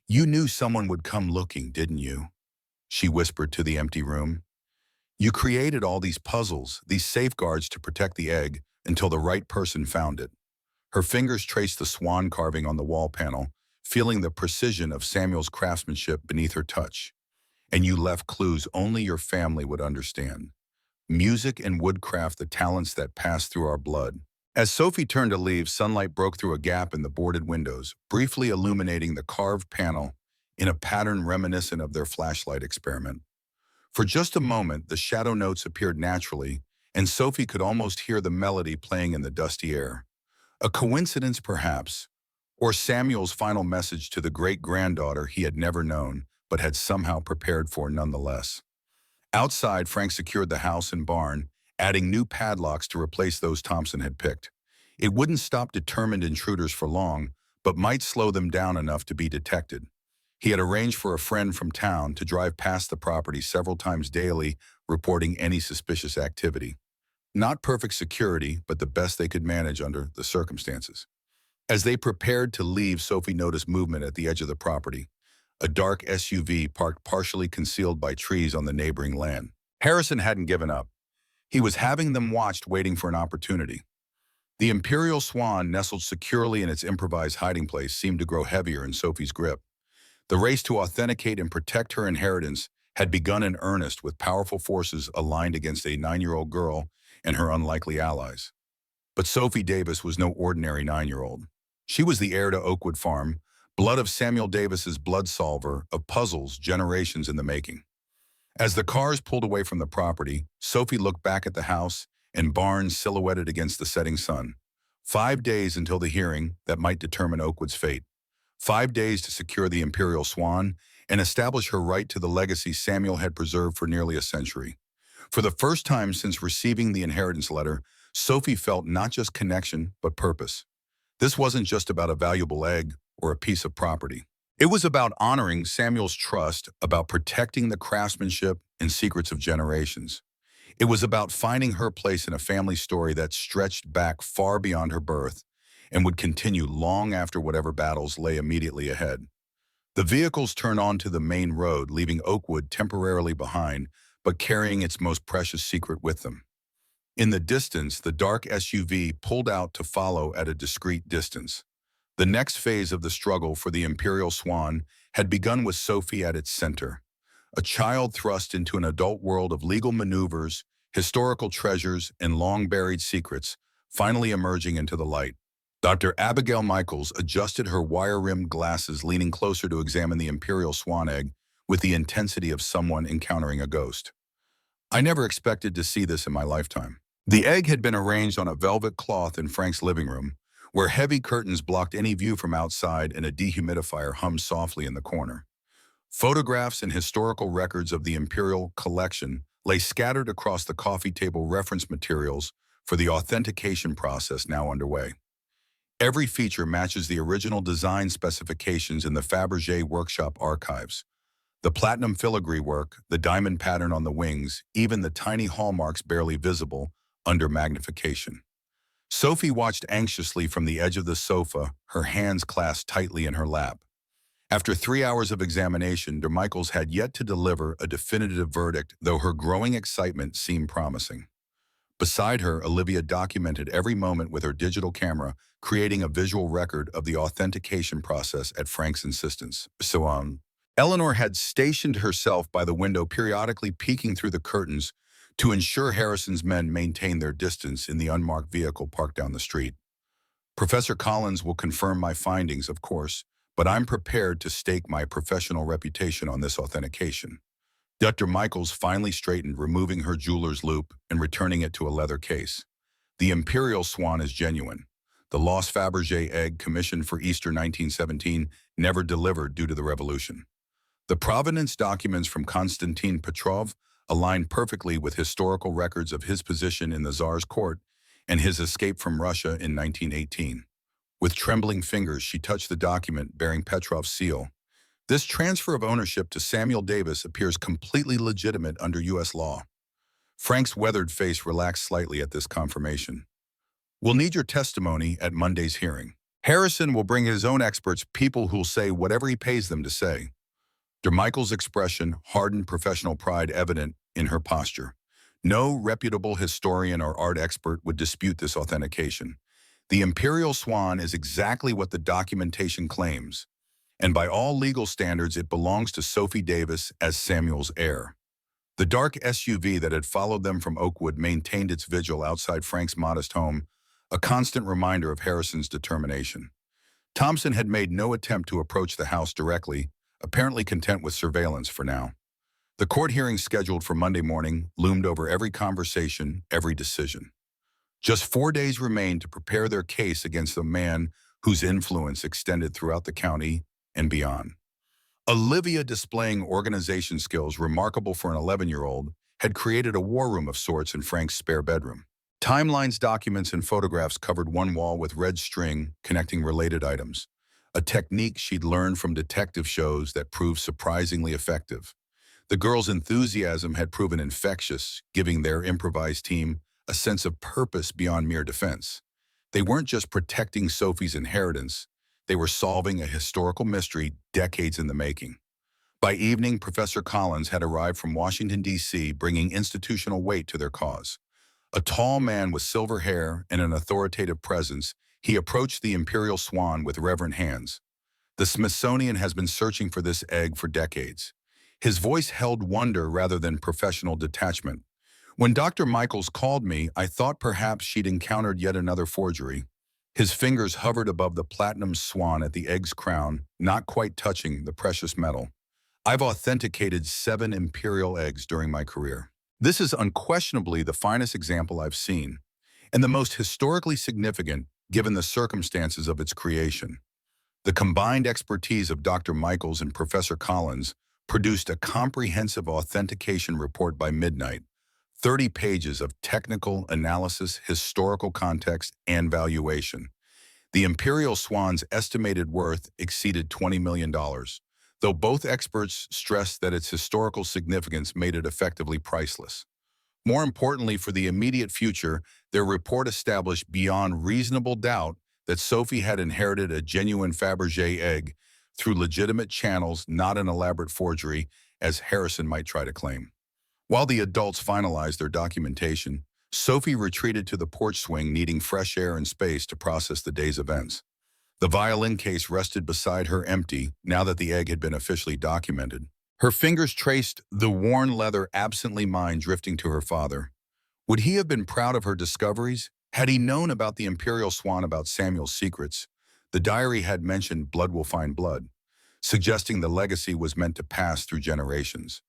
You knew someone would come looking, didn't you? She whispered to the empty room. You created all these puzzles, these safeguards to protect the egg until the right person found it. Her fingers traced the swan carving on the wall panel, feeling the precision of Samuel's craftsmanship beneath her touch. And you left clues only your family would understand. Music and woodcraft, the talents that pass through our blood. As Sophie turned to leave, sunlight broke through a gap in the boarded windows, briefly illuminating the carved panel in a pattern reminiscent of their flashlight experiment. For just a moment, the shadow notes appeared naturally, and Sophie could almost hear the melody playing in the dusty air. A coincidence, perhaps, or Samuel's final message to the great-granddaughter he had never known, but had somehow prepared for nonetheless. Outside, Frank secured the house and barn, adding new padlocks to replace those Thompson had picked. It wouldn't stop determined intruders for long, but might slow them down enough to be detected. He had arranged for a friend from town to drive past the property several times daily, reporting any suspicious activity. Not perfect security, but the best they could manage under the circumstances. As they prepared to leave, Sophie noticed movement at the edge of the property. A dark SUV parked partially concealed by trees on the neighboring land. Harrison hadn't given up. He was having them watched, waiting for an opportunity. The Imperial Swan, nestled securely in its improvised hiding place, seemed to grow heavier in Sophie's grip. The race to authenticate and protect her inheritance had begun in earnest, with powerful forces aligned against a 9-year-old girl and her unlikely allies. But Sophie Davis was no ordinary 9-year-old. She was the heir to Oakwood Farm, blood of Samuel Davis's blood solver of puzzles generations in the making. As the cars pulled away from the property, Sophie looked back at the house and barns silhouetted against the setting sun. 5 days until the hearing that might determine Oakwood's fate. 5 days to secure the imperial swan and establish her right to the legacy Samuel had preserved for nearly a century. For the first time since receiving the inheritance letter, Sophie felt not just connection, but purpose. This wasn't just about a valuable egg or a piece of property. It was about honoring Samuel's trust, about protecting the craftsmanship and secrets of generations. It was about finding her place in a family story that stretched back far beyond her birth and would continue long after whatever battles lay immediately ahead. The vehicles turned onto the main road, leaving Oakwood temporarily behind, but carrying its most precious secret with them. In the distance, the dark SUV pulled out to follow at a discreet distance. The next phase of the struggle for the Imperial Swan had begun with Sophie at its center, a child thrust into an adult world of legal maneuvers, historical treasures, and long-buried secrets, finally emerging into the light. Dr. Abigail Michaels adjusted her wire-rimmed glasses, leaning closer to examine the Imperial Swan egg with the intensity of someone encountering a ghost. I never expected to see this in my lifetime. The egg had been arranged on a velvet cloth in Frank's living room, where heavy curtains blocked any view from outside and a dehumidifier hummed softly in the corner. Photographs and historical records of the Imperial collection lay scattered across the coffee table, reference materials for the authentication process now underway. Every feature matches the original design specifications in the Fabergé workshop archives. The platinum filigree work, the diamond pattern on the wings, even the tiny hallmarks barely visible under magnification. Sophie watched anxiously from the edge of the sofa, her hands clasped tightly in her lap. After 3 hours of examination, Dr. Michaels had yet to deliver a definitive verdict, though her growing excitement seemed promising. Beside her, Olivia documented every moment with her digital camera, creating a visual record of the authentication process at Frank's insistence. Eleanor had stationed herself by the window, periodically peeking through the curtains to ensure Harrison's men maintained their distance in the unmarked vehicle parked down the street. Professor Collins will confirm my findings, of course, but I'm prepared to stake my professional reputation on this authentication. Dr. Michaels finally straightened, removing her jeweler's loop and returning it to a leather case. The Imperial Swan is genuine. The lost Fabergé egg, commissioned for Easter 1917, never delivered due to the revolution. The provenance documents from Konstantin Petrov align perfectly with historical records of his position in the Tsar's court and his escape from Russia in 1918. With trembling fingers, she touched the document bearing Petrov's seal. This transfer of ownership to Samuel Davis appears completely legitimate under U.S. law. Frank's weathered face relaxed slightly at this confirmation. We'll need your testimony at Monday's hearing. Harrison will bring his own experts, people who'll say whatever he pays them to say. Dr. Michaels' expression hardened, professional pride evident in her posture. No reputable historian or art expert would dispute this authentication. The Imperial Swan is exactly what the documentation claims, and by all legal standards it belongs to Sophie Davis as Samuel's heir. The dark SUV that had followed them from Oakwood maintained its vigil outside Frank's modest home, a constant reminder of Harrison's determination. Thompson had made no attempt to approach the house directly, apparently content with surveillance for now. The court hearing scheduled for Monday morning loomed over every conversation, every decision. Just 4 days remained to prepare their case against the man whose influence extended throughout the county and beyond. Olivia, displaying organization skills remarkable for an 11-year-old, had created a war room of sorts in Frank's spare bedroom. Timelines, documents, and photographs covered one wall with red string connecting related items, a technique she'd learned from detective shows that proved surprisingly effective. The girls' enthusiasm had proven infectious, giving their improvised team a sense of purpose beyond mere defense. They weren't just protecting Sophie's inheritance, they were solving a historical mystery decades in the making. By evening, Professor Collins had arrived from Washington, D.C., bringing institutional weight to their cause. A tall man with silver hair and an authoritative presence, he approached the Imperial Swan with reverent hands. The Smithsonian has been searching for this egg for decades. His voice held wonder rather than professional detachment. When Dr. Michaels called me, I thought perhaps she'd encountered yet another forgery. His fingers hovered above the platinum swan at the egg's crown, not quite touching the precious metal. I've authenticated 7 imperial eggs during my career. This is unquestionably the finest example I've seen, and the most historically significant given the circumstances of its creation. The combined expertise of Dr. Michaels and Professor Collins produced a comprehensive authentication report by midnight, 30 pages of technical analysis, historical context, and valuation. The Imperial Swan's estimated worth exceeded $20 million, dollars, though both experts stressed that its historical significance made it effectively priceless. More importantly, for the immediate future, their report established beyond reasonable doubt that Sophie had inherited a genuine Fabergé egg through legitimate channels, not an elaborate forgery, as Harrison might try to claim. While the adults finalized their documentation, Sophie retreated to the porch swing, needing fresh air and space to process the day's events. The violin case rested beside her empty, now that the egg had been officially documented. Her fingers traced the worn leather, absently mind drifting to her father. Would he have been proud of her discoveries? Had he known about the Imperial Swan, about Samuel's secrets? The diary had mentioned blood will find blood, suggesting the legacy was meant to pass through generations.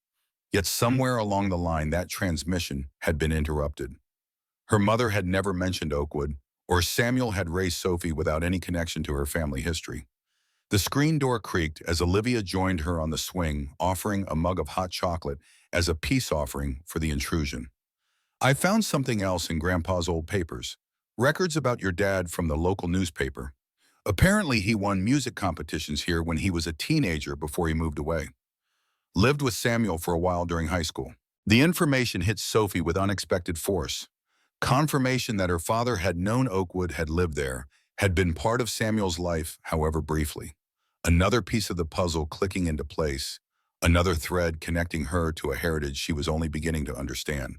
Yet somewhere along the line, that transmission had been interrupted. Her mother had never mentioned Oakwood, or Samuel had raised Sophie without any connection to her family history. The screen door creaked as Olivia joined her on the swing, offering a mug of hot chocolate as a peace offering for the intrusion. I found something else in Grandpa's old papers. Records about your dad from the local newspaper. Apparently, he won music competitions here when he was a teenager before he moved away. Lived with Samuel for a while during high school. The information hit Sophie with unexpected force. Confirmation that her father had known Oakwood, had lived there, had been part of Samuel's life, however briefly. Another piece of the puzzle clicking into place, another thread connecting her to a heritage she was only beginning to understand.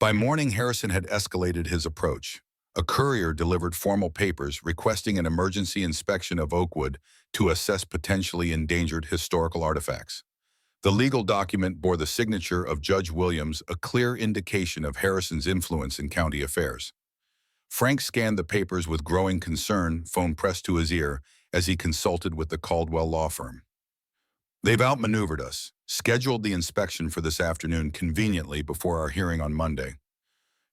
By morning, Harrison had escalated his approach. A courier delivered formal papers requesting an emergency inspection of Oakwood to assess potentially endangered historical artifacts. The legal document bore the signature of Judge Williams, a clear indication of Harrison's influence in county affairs. Frank scanned the papers with growing concern, phone pressed to his ear, as he consulted with the Caldwell law firm. They've outmaneuvered us, scheduled the inspection for this afternoon conveniently before our hearing on Monday.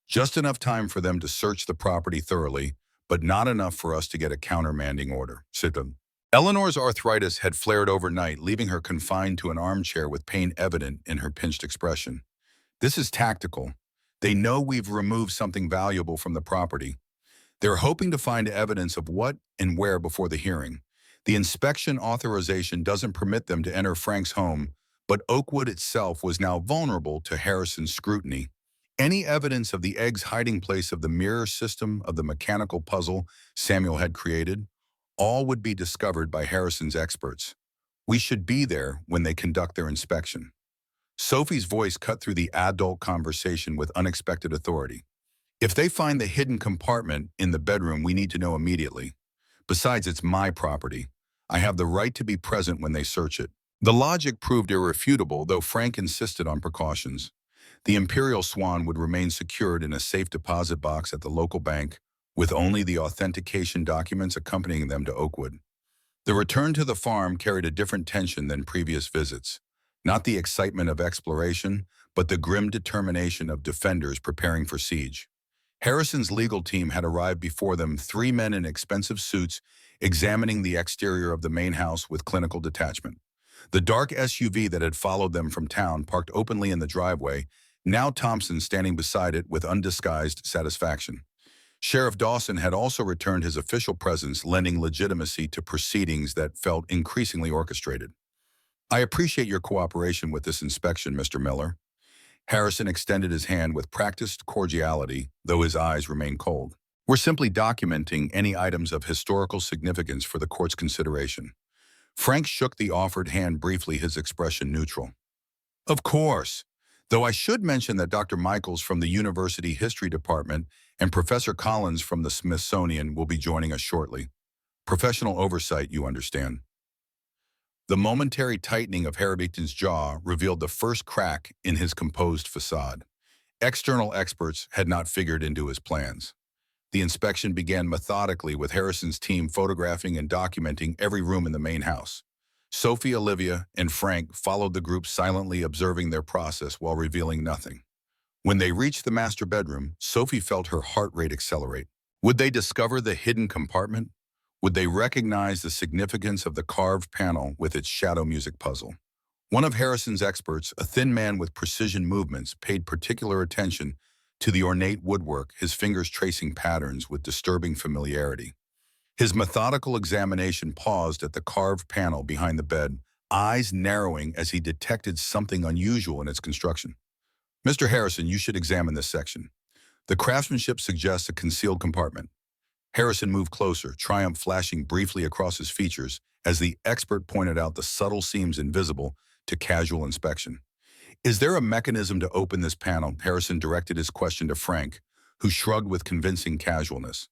Just enough time for them to search the property thoroughly, but not enough for us to get a countermanding order. Eleanor's arthritis had flared overnight, leaving her confined to an armchair with pain evident in her pinched expression. This is tactical. They know we've removed something valuable from the property. They're hoping to find evidence of what and where before the hearing. The inspection authorization doesn't permit them to enter Frank's home, but Oakwood itself was now vulnerable to Harrison's scrutiny. Any evidence of the egg's hiding place, of the mirror system, of the mechanical puzzle Samuel had created, all would be discovered by Harrison's experts. We should be there when they conduct their inspection. Sophie's voice cut through the adult conversation with unexpected authority. If they find the hidden compartment in the bedroom, we need to know immediately. Besides, it's my property. I have the right to be present when they search it. The logic proved irrefutable, though Frank insisted on precautions. The Imperial Swan would remain secured in a safe deposit box at the local bank, with only the authentication documents accompanying them to Oakwood. The return to the farm carried a different tension than previous visits. Not the excitement of exploration, but the grim determination of defenders preparing for siege. Harrison's legal team had arrived before them, 3 men in expensive suits, examining the exterior of the main house with clinical detachment. The dark SUV that had followed them from town parked openly in the driveway, now Thompson standing beside it with undisguised satisfaction. Sheriff Dawson had also returned, his official presence lending legitimacy to proceedings that felt increasingly orchestrated. I appreciate your cooperation with this inspection, Mr. Miller. Harrison extended his hand with practiced cordiality, though his eyes remained cold. We're simply documenting any items of historical significance for the court's consideration. Frank shook the offered hand briefly, his expression neutral. Of course. Though I should mention that Dr. Michaels from the University History Department and Professor Collins from the Smithsonian will be joining us shortly. Professional oversight, you understand. The momentary tightening of Harrington's jaw revealed the first crack in his composed facade. External experts had not figured into his plans. The inspection began methodically, with Harrison's team photographing and documenting every room in the main house. Sophie, Olivia, and Frank followed the group, silently observing their process while revealing nothing. When they reached the master bedroom, Sophie felt her heart rate accelerate. Would they discover the hidden compartment? Would they recognize the significance of the carved panel with its shadow music puzzle? One of Harrison's experts, a thin man with precision movements, paid particular attention to the ornate woodwork, his fingers tracing patterns with disturbing familiarity. His methodical examination paused at the carved panel behind the bed, eyes narrowing as he detected something unusual in its construction. "Mr. Harrison, you should examine this section. The craftsmanship suggests a concealed compartment." Harrison moved closer, triumph flashing briefly across his features as the expert pointed out the subtle seams invisible to casual inspection. "Is there a mechanism to open this panel?" Harrison directed his question to Frank, who shrugged with convincing casualness.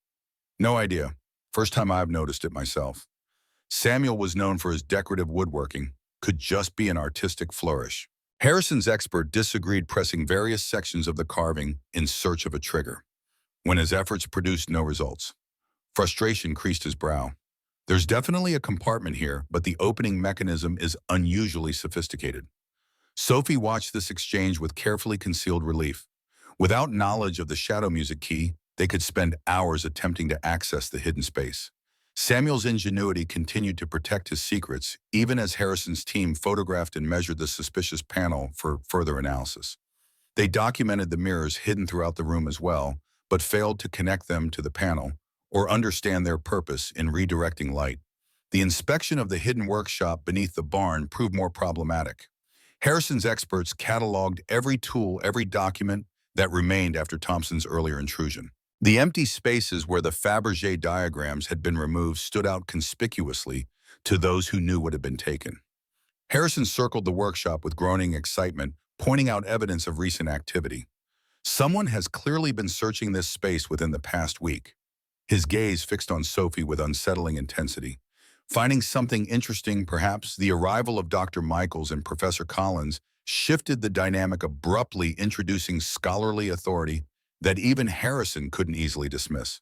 "No idea. First time I've noticed it myself." Samuel was known for his decorative woodworking, could just be an artistic flourish. Harrison's expert disagreed, pressing various sections of the carving in search of a trigger. When his efforts produced no results, frustration creased his brow. "There's definitely a compartment here, but the opening mechanism is unusually sophisticated." Sophie watched this exchange with carefully concealed relief. Without knowledge of the shadow music key, they could spend hours attempting to access the hidden space. Samuel's ingenuity continued to protect his secrets, even as Harrison's team photographed and measured the suspicious panel for further analysis. They documented the mirrors hidden throughout the room as well, but failed to connect them to the panel or understand their purpose in redirecting light. The inspection of the hidden workshop beneath the barn proved more problematic. Harrison's experts cataloged every tool, every document that remained after Thompson's earlier intrusion. The empty spaces where the Fabergé diagrams had been removed stood out conspicuously to those who knew what had been taken. Harrison circled the workshop with growing excitement, pointing out evidence of recent activity. "Someone has clearly been searching this space within the past week." His gaze fixed on Sophie with unsettling intensity. Finding something interesting, perhaps, the arrival of Dr. Michaels and Professor Collins shifted the dynamic, abruptly introducing scholarly authority that even Harrison couldn't easily dismiss.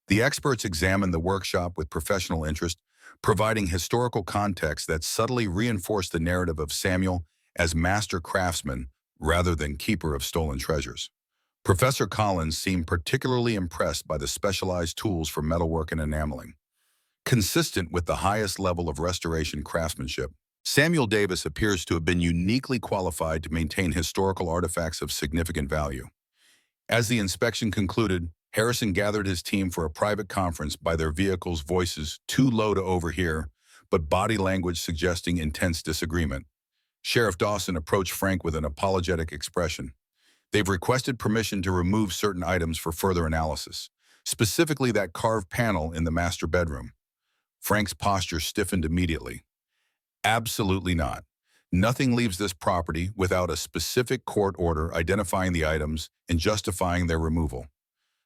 The experts examined the workshop with professional interest, providing historical context that subtly reinforced the narrative of Samuel as master craftsman rather than keeper of stolen treasures. Professor Collins seemed particularly impressed by the specialized tools for metalwork and enameling. Consistent with the highest level of restoration craftsmanship, Samuel Davis appears to have been uniquely qualified to maintain historical artifacts of significant value. As the inspection concluded, Harrison gathered his team for a private conference by their vehicle's voices too low to overhear, but body language suggesting intense disagreement. Sheriff Dawson approached Frank with an apologetic expression. "They've requested permission to remove certain items for further analysis, specifically that carved panel in the master bedroom." Frank's posture stiffened immediately. "Absolutely not. Nothing leaves this property without a specific court order identifying the items and justifying their removal.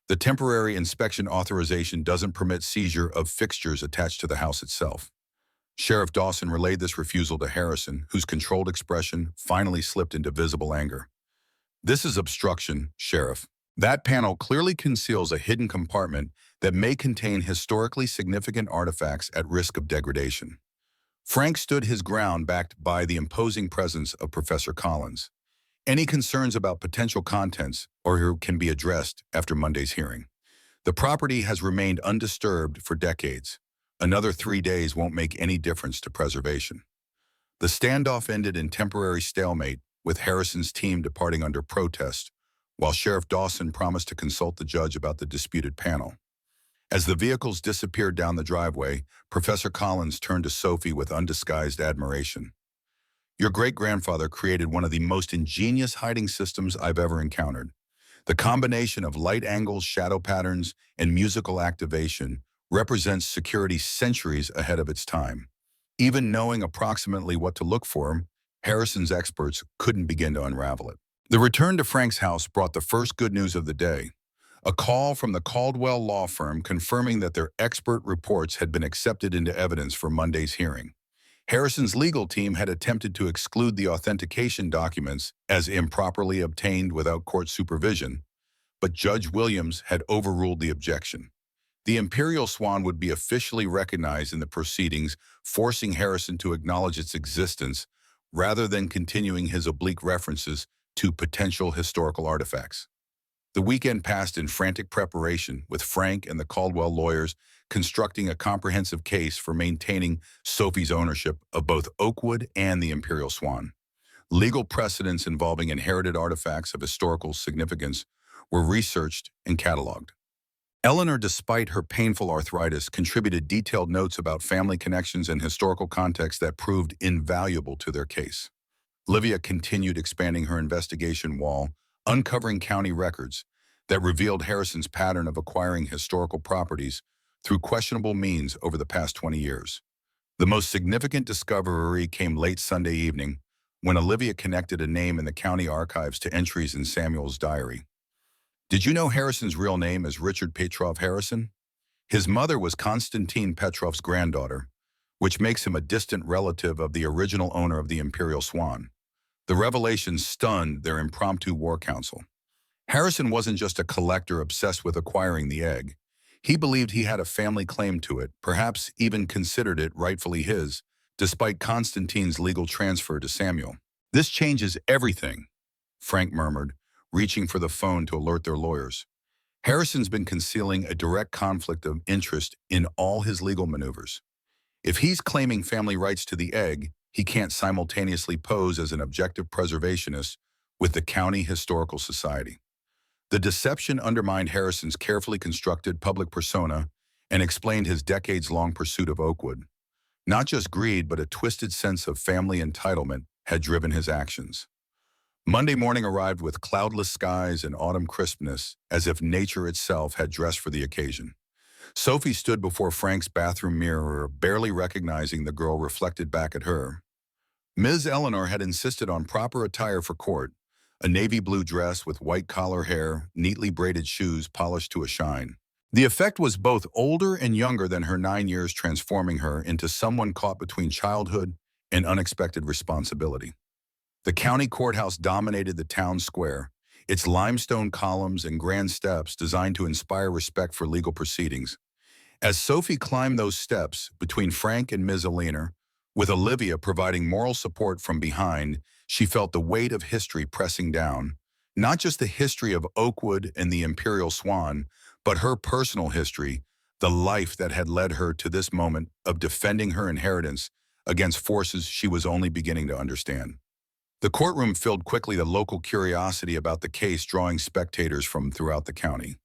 The temporary inspection authorization doesn't permit seizure of fixtures attached to the house itself." Sheriff Dawson relayed this refusal to Harrison, whose controlled expression finally slipped into visible anger. "This is obstruction, Sheriff. That panel clearly conceals a hidden compartment that may contain historically significant artifacts at risk of degradation." Frank stood his ground, backed by the imposing presence of Professor Collins. "Any concerns about potential contents or can be addressed after Monday's hearing. The property has remained undisturbed for decades. Another 3 days won't make any difference to preservation." The standoff ended in temporary stalemate, with Harrison's team departing under protest, while Sheriff Dawson promised to consult the judge about the disputed panel. As the vehicles disappeared down the driveway, Professor Collins turned to Sophie with undisguised admiration. "Your great-grandfather created one of the most ingenious hiding systems I've ever encountered. The combination of light angles, shadow patterns, and musical activation represents security centuries ahead of its time." Even knowing approximately what to look for, Harrison's experts couldn't begin to unravel it. The return to Frank's house brought the first good news of the day. A call from the Caldwell law firm confirming that their expert reports had been accepted into evidence for Monday's hearing. Harrison's legal team had attempted to exclude the authentication documents as improperly obtained without court supervision, but Judge Williams had overruled the objection. The Imperial Swan would be officially recognized in the proceedings, forcing Harrison to acknowledge its existence rather than continuing his oblique references to potential historical artifacts. The weekend passed in frantic preparation, with Frank and the Caldwell lawyers constructing a comprehensive case for maintaining Sophie's ownership of both Oakwood and the Imperial Swan. Legal precedents involving inherited artifacts of historical significance were researched and cataloged. Eleanor, despite her painful arthritis, contributed detailed notes about family connections and historical context that proved invaluable to their case. Olivia continued expanding her investigation wall, uncovering county records that revealed Harrison's pattern of acquiring historical properties through questionable means over the past 20 years. The most significant discovery came late Sunday evening when Olivia connected a name in the county archives to entries in Samuel's diary. Did you know Harrison's real name is Richard Petrov Harrison? His mother was Konstantin Petrov's granddaughter, which makes him a distant relative of the original owner of the Imperial Swan. The revelation stunned their impromptu war council. Harrison wasn't just a collector obsessed with acquiring the egg. He believed he had a family claim to it, perhaps even considered it rightfully his, despite Konstantin's legal transfer to Samuel. "This changes everything," Frank murmured, reaching for the phone to alert their lawyers. Harrison's been concealing a direct conflict of interest in all his legal maneuvers. If he's claiming family rights to the egg, he can't simultaneously pose as an objective preservationist with the County Historical Society. The deception undermined Harrison's carefully constructed public persona and explained his decades-long pursuit of Oakwood. Not just greed, but a twisted sense of family entitlement had driven his actions. Monday morning arrived with cloudless skies and autumn crispness, as if nature itself had dressed for the occasion. Sophie stood before Frank's bathroom mirror, barely recognizing the girl reflected back at her. Ms. Eleanor had insisted on proper attire for court, a navy blue dress with white collar hair, neatly braided shoes polished to a shine. The effect was both older and younger than her 9 years, transforming her into someone caught between childhood and unexpected responsibility. The county courthouse dominated the town square, its limestone columns and grand steps designed to inspire respect for legal proceedings. As Sophie climbed those steps between Frank and Ms. Eleanor, with Olivia providing moral support from behind, she felt the weight of history pressing down. Not just the history of Oakwood and the Imperial Swan, but her personal history, the life that had led her to this moment of defending her inheritance against forces she was only beginning to understand. The courtroom filled quickly, the local curiosity about the case drawing spectators from throughout the county.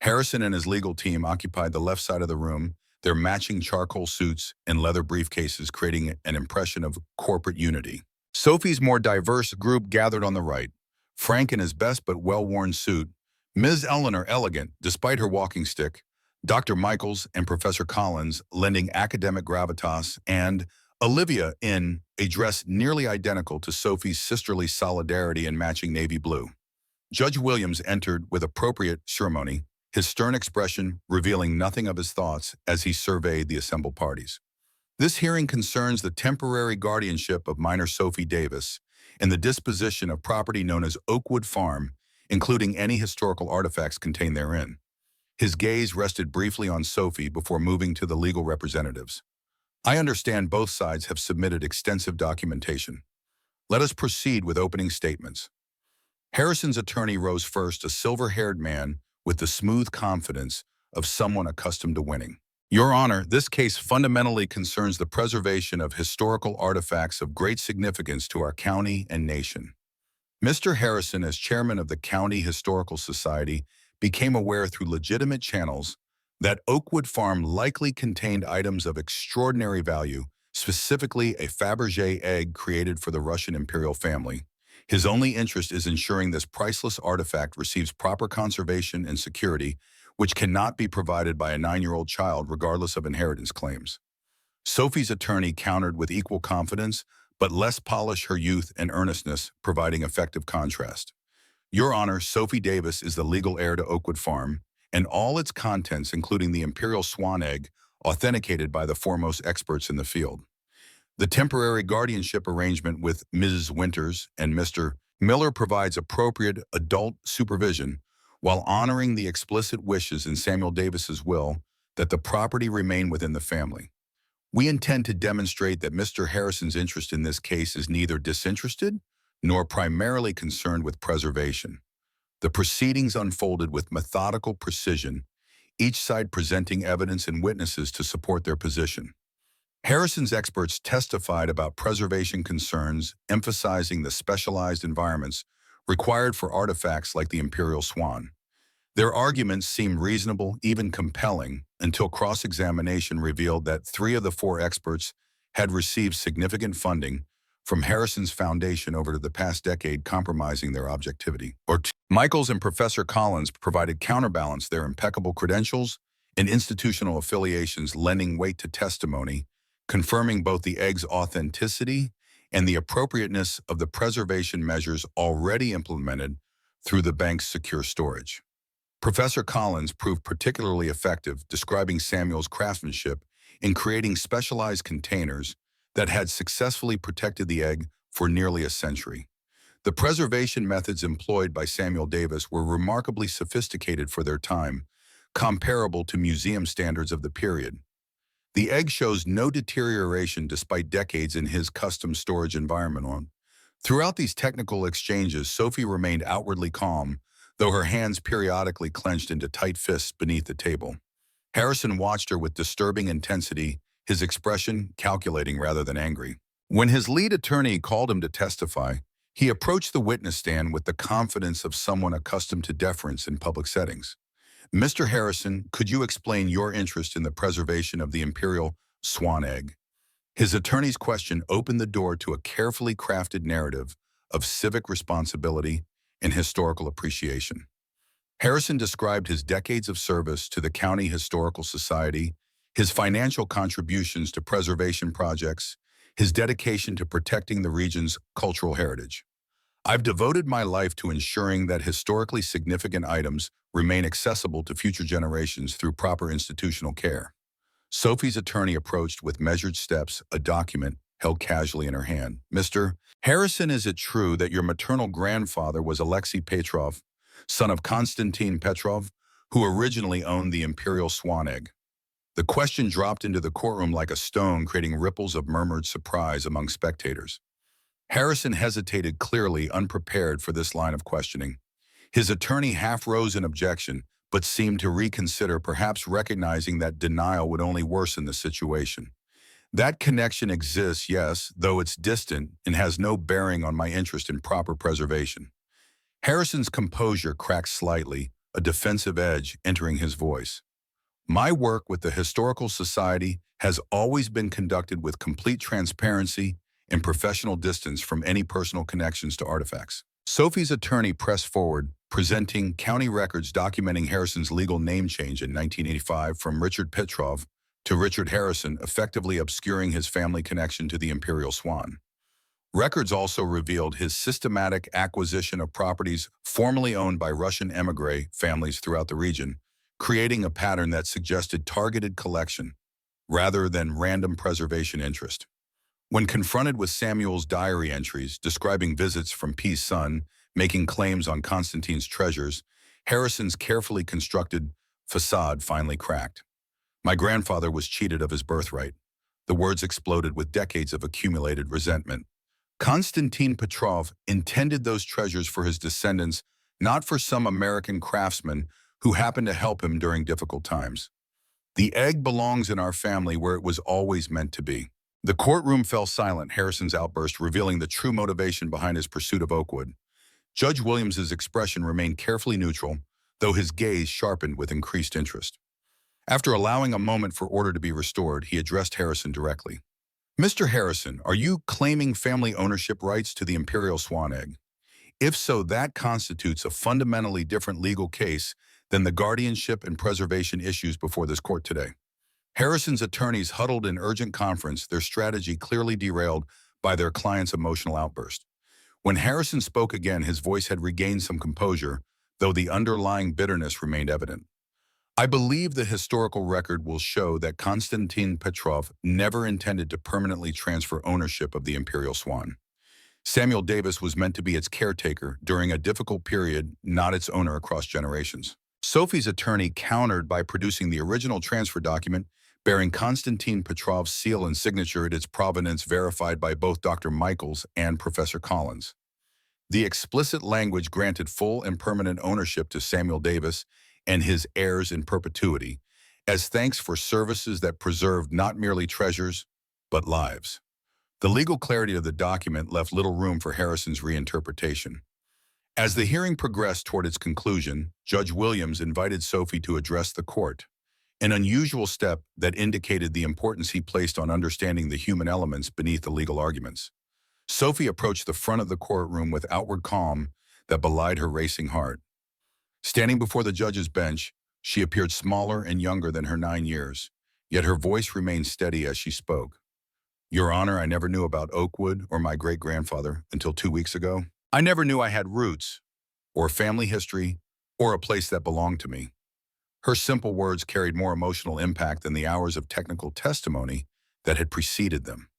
Harrison and his legal team occupied the left side of the room, their matching charcoal suits and leather briefcases creating an impression of corporate unity. Sophie's more diverse group gathered on the right, Frank in his best but well-worn suit, Ms. Eleanor elegant despite her walking stick, Dr. Michaels and Professor Collins lending academic gravitas, and Olivia in a dress nearly identical to Sophie's sisterly solidarity and matching navy blue. Judge Williams entered with appropriate ceremony, his stern expression revealing nothing of his thoughts as he surveyed the assembled parties. This hearing concerns the temporary guardianship of minor Sophie Davis and the disposition of property known as Oakwood Farm, including any historical artifacts contained therein. His gaze rested briefly on Sophie before moving to the legal representatives. "I understand both sides have submitted extensive documentation. Let us proceed with opening statements." Harrison's attorney rose first, a silver-haired man with the smooth confidence of someone accustomed to winning. "Your Honor, this case fundamentally concerns the preservation of historical artifacts of great significance to our county and nation." Mr. Harrison, as chairman of the County Historical Society, became aware through legitimate channels that Oakwood Farm likely contained items of extraordinary value, specifically a Fabergé egg created for the Russian imperial family. His only interest is ensuring this priceless artifact receives proper conservation and security, which cannot be provided by a 9-year-old child regardless of inheritance claims. Sophie's attorney countered with equal confidence, but less polish, her youth and earnestness providing effective contrast. "Your Honor, Sophie Davis is the legal heir to Oakwood Farm, and all its contents, including the Imperial Swan egg, authenticated by the foremost experts in the field. The temporary guardianship arrangement with Mrs. Winters and Mr. Miller provides appropriate adult supervision while honoring the explicit wishes in Samuel Davis's will that the property remain within the family. We intend to demonstrate that Mr. Harrison's interest in this case is neither disinterested nor primarily concerned with preservation. The proceedings unfolded with methodical precision, each side presenting evidence and witnesses to support their position. Harrison's experts testified about preservation concerns, emphasizing the specialized environments required for artifacts like the imperial swan. Their arguments seemed reasonable, even compelling, until cross-examination revealed that three of the four experts had received significant funding from Harrison's foundation over the past decade, compromising their objectivity. Michaels and Professor Collins provided counterbalance, their impeccable credentials and institutional affiliations lending weight to testimony, confirming both the egg's authenticity and the appropriateness of the preservation measures already implemented through the bank's secure storage. Professor Collins proved particularly effective, describing Samuel's craftsmanship in creating specialized containers that had successfully protected the egg for nearly a century. The preservation methods employed by Samuel Davis were remarkably sophisticated for their time, comparable to museum standards of the period. The egg shows no deterioration despite decades in his custom storage environment. Throughout these technical exchanges, Sophie remained outwardly calm, though her hands periodically clenched into tight fists beneath the table. Harrison watched her with disturbing intensity, his expression calculating rather than angry. When his lead attorney called him to testify, he approached the witness stand with the confidence of someone accustomed to deference in public settings. "Mr. Harrison, could you explain your interest in the preservation of the imperial swan egg?" His attorney's question opened the door to a carefully crafted narrative of civic responsibility and historical appreciation. Harrison described his decades of service to the County Historical Society, his financial contributions to preservation projects, his dedication to protecting the region's cultural heritage. "I've devoted my life to ensuring that historically significant items remain accessible to future generations through proper institutional care." Sophie's attorney approached with measured steps, a document held casually in her hand. "Mr. Harrison, is it true that your maternal grandfather was Alexei Petrov, son of Konstantin Petrov, who originally owned the imperial swan egg?" The question dropped into the courtroom like a stone, creating ripples of murmured surprise among spectators. Harrison hesitated, clearly unprepared for this line of questioning. His attorney half rose in objection, but seemed to reconsider, perhaps recognizing that denial would only worsen the situation. "That connection exists, yes, though it's distant and has no bearing on my interest in proper preservation." Harrison's composure cracked slightly, a defensive edge entering his voice. "My work with the Historical Society has always been conducted with complete transparency and professional distance from any personal connections to artifacts." Sophie's attorney pressed forward, presenting county records documenting Harrison's legal name change in 1985 from Richard Petrov to Richard Harrison, effectively obscuring his family connection to the imperial swan. Records also revealed his systematic acquisition of properties formerly owned by Russian émigré families throughout the region, creating a pattern that suggested targeted collection rather than random preservation interest. When confronted with Samuel's diary entries describing visits from P's son, making claims on Constantine's treasures, Harrison's carefully constructed facade finally cracked. "My grandfather was cheated of his birthright." The words exploded with decades of accumulated resentment. Konstantin Petrov intended those treasures for his descendants, not for some American craftsman who happened to help him during difficult times. "The egg belongs in our family where it was always meant to be." The courtroom fell silent, Harrison's outburst revealing the true motivation behind his pursuit of Oakwood. Judge Williams's expression remained carefully neutral, though his gaze sharpened with increased interest. After allowing a moment for order to be restored, he addressed Harrison directly. "Mr. Harrison, are you claiming family ownership rights to the imperial swan egg? If so, that constitutes a fundamentally different legal case than the guardianship and preservation issues before this court today." Harrison's attorneys huddled in urgent conference, their strategy clearly derailed by their client's emotional outburst. When Harrison spoke again, his voice had regained some composure, though the underlying bitterness remained evident. "I believe the historical record will show that Konstantin Petrov never intended to permanently transfer ownership of the imperial swan. Samuel Davis was meant to be its caretaker during a difficult period, not its owner across generations." Sophie's attorney countered by producing the original transfer document bearing Konstantin Petrov's seal and signature, its provenance verified by both Dr. Michaels and Professor Collins. The explicit language granted full and permanent ownership to Samuel Davis and his heirs in perpetuity, as thanks for services that preserved not merely treasures, but lives. The legal clarity of the document left little room for Harrison's reinterpretation. As the hearing progressed toward its conclusion, Judge Williams invited Sophie to address the court, an unusual step that indicated the importance he placed on understanding the human elements beneath the legal arguments. Sophie approached the front of the courtroom with outward calm that belied her racing heart. Standing before the judge's bench, she appeared smaller and younger than her 9 years, yet her voice remained steady as she spoke. Your Honor, I never knew about Oakwood or my great-grandfather until 2 weeks ago. I never knew I had roots, or family history, or a place that belonged to me. Her simple words carried more emotional impact than the hours of technical testimony that had preceded them.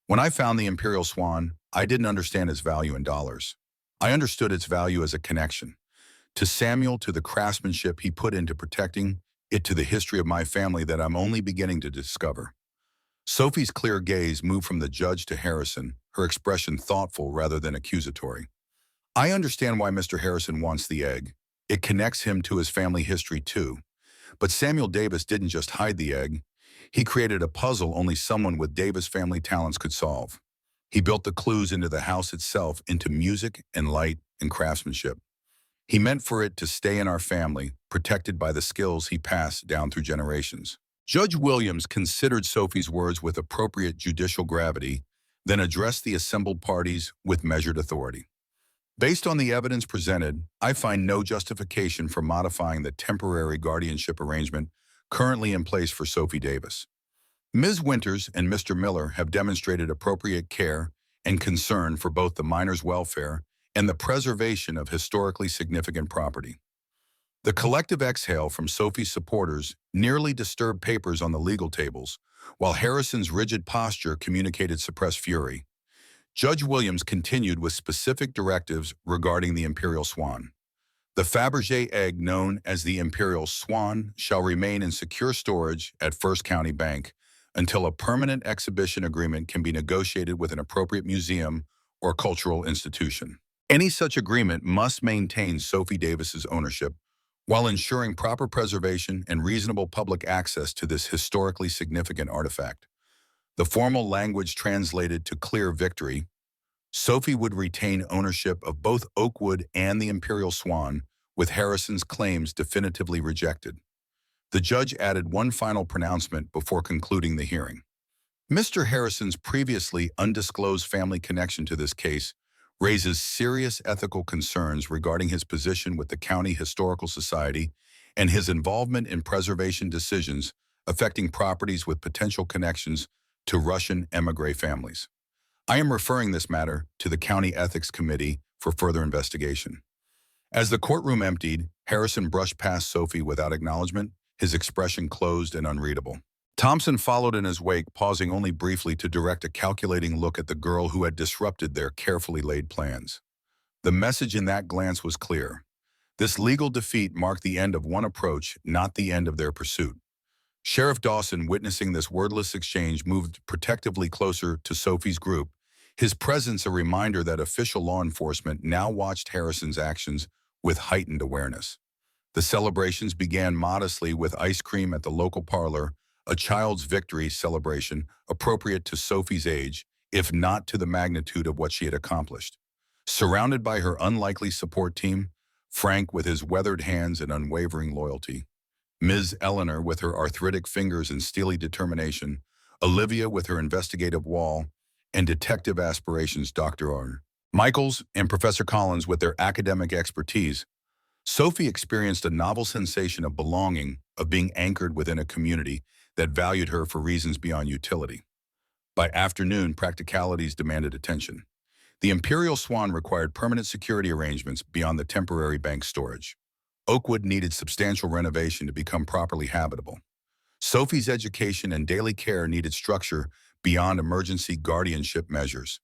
When I found the Imperial Swan, I didn't understand its value in dollars. I understood its value as a connection. To Samuel, to the craftsmanship he put into protecting it, to the history of my family that I'm only beginning to discover. Sophie's clear gaze moved from the judge to Harrison, her expression thoughtful rather than accusatory. I understand why Mr. Harrison wants the egg. It connects him to his family history too. But Samuel Davis didn't just hide the egg. He created a puzzle only someone with Davis family talents could solve. He built the clues into the house itself, into music and light and craftsmanship. He meant for it to stay in our family, protected by the skills he passed down through generations. Judge Williams considered Sophie's words with appropriate judicial gravity, then addressed the assembled parties with measured authority. Based on the evidence presented, I find no justification for modifying the temporary guardianship arrangement currently in place for Sophie Davis. Ms. Winters and Mr. Miller have demonstrated appropriate care and concern for both the minor's welfare and the preservation of historically significant property. The collective exhale from Sophie's supporters nearly disturbed papers on the legal tables, while Harrison's rigid posture communicated suppressed fury. Judge Williams continued with specific directives regarding the Imperial Swan. The Fabergé egg, known as the Imperial Swan, shall remain in secure storage at First County Bank until a permanent exhibition agreement can be negotiated with an appropriate museum or cultural institution. Any such agreement must maintain Sophie Davis's ownership while ensuring proper preservation and reasonable public access to this historically significant artifact. The formal language translated to clear victory. Sophie would retain ownership of both Oakwood and the Imperial Swan, with Harrison's claims definitively rejected. The judge added one final pronouncement before concluding the hearing. Mr. Harrison's previously undisclosed family connection to this case raises serious ethical concerns regarding his position with the County Historical Society and his involvement in preservation decisions affecting properties with potential connections to Russian émigré families. I am referring this matter to the County Ethics Committee for further investigation. As the courtroom emptied, Harrison brushed past Sophie without acknowledgement, his expression closed and unreadable. Thompson followed in his wake, pausing only briefly to direct a calculating look at the girl who had disrupted their carefully laid plans. The message in that glance was clear. This legal defeat marked the end of one approach, not the end of their pursuit. Sheriff Dawson, witnessing this wordless exchange, moved protectively closer to Sophie's group, his presence a reminder that official law enforcement now watched Harrison's actions with heightened awareness. The celebrations began modestly with ice cream at the local parlor, a child's victory celebration appropriate to Sophie's age, if not to the magnitude of what she had accomplished. Surrounded by her unlikely support team, Frank with his weathered hands and unwavering loyalty, Ms. Eleanor with her arthritic fingers and steely determination, Olivia with her investigative wall, and detective aspirations, Dr. R. Michaels and Professor Collins with their academic expertise, Sophie experienced a novel sensation of belonging, of being anchored within a community that valued her for reasons beyond utility. By afternoon, practicalities demanded attention. The Imperial Swan required permanent security arrangements beyond the temporary bank storage. Oakwood needed substantial renovation to become properly habitable. Sophie's education and daily care needed structure beyond emergency guardianship measures.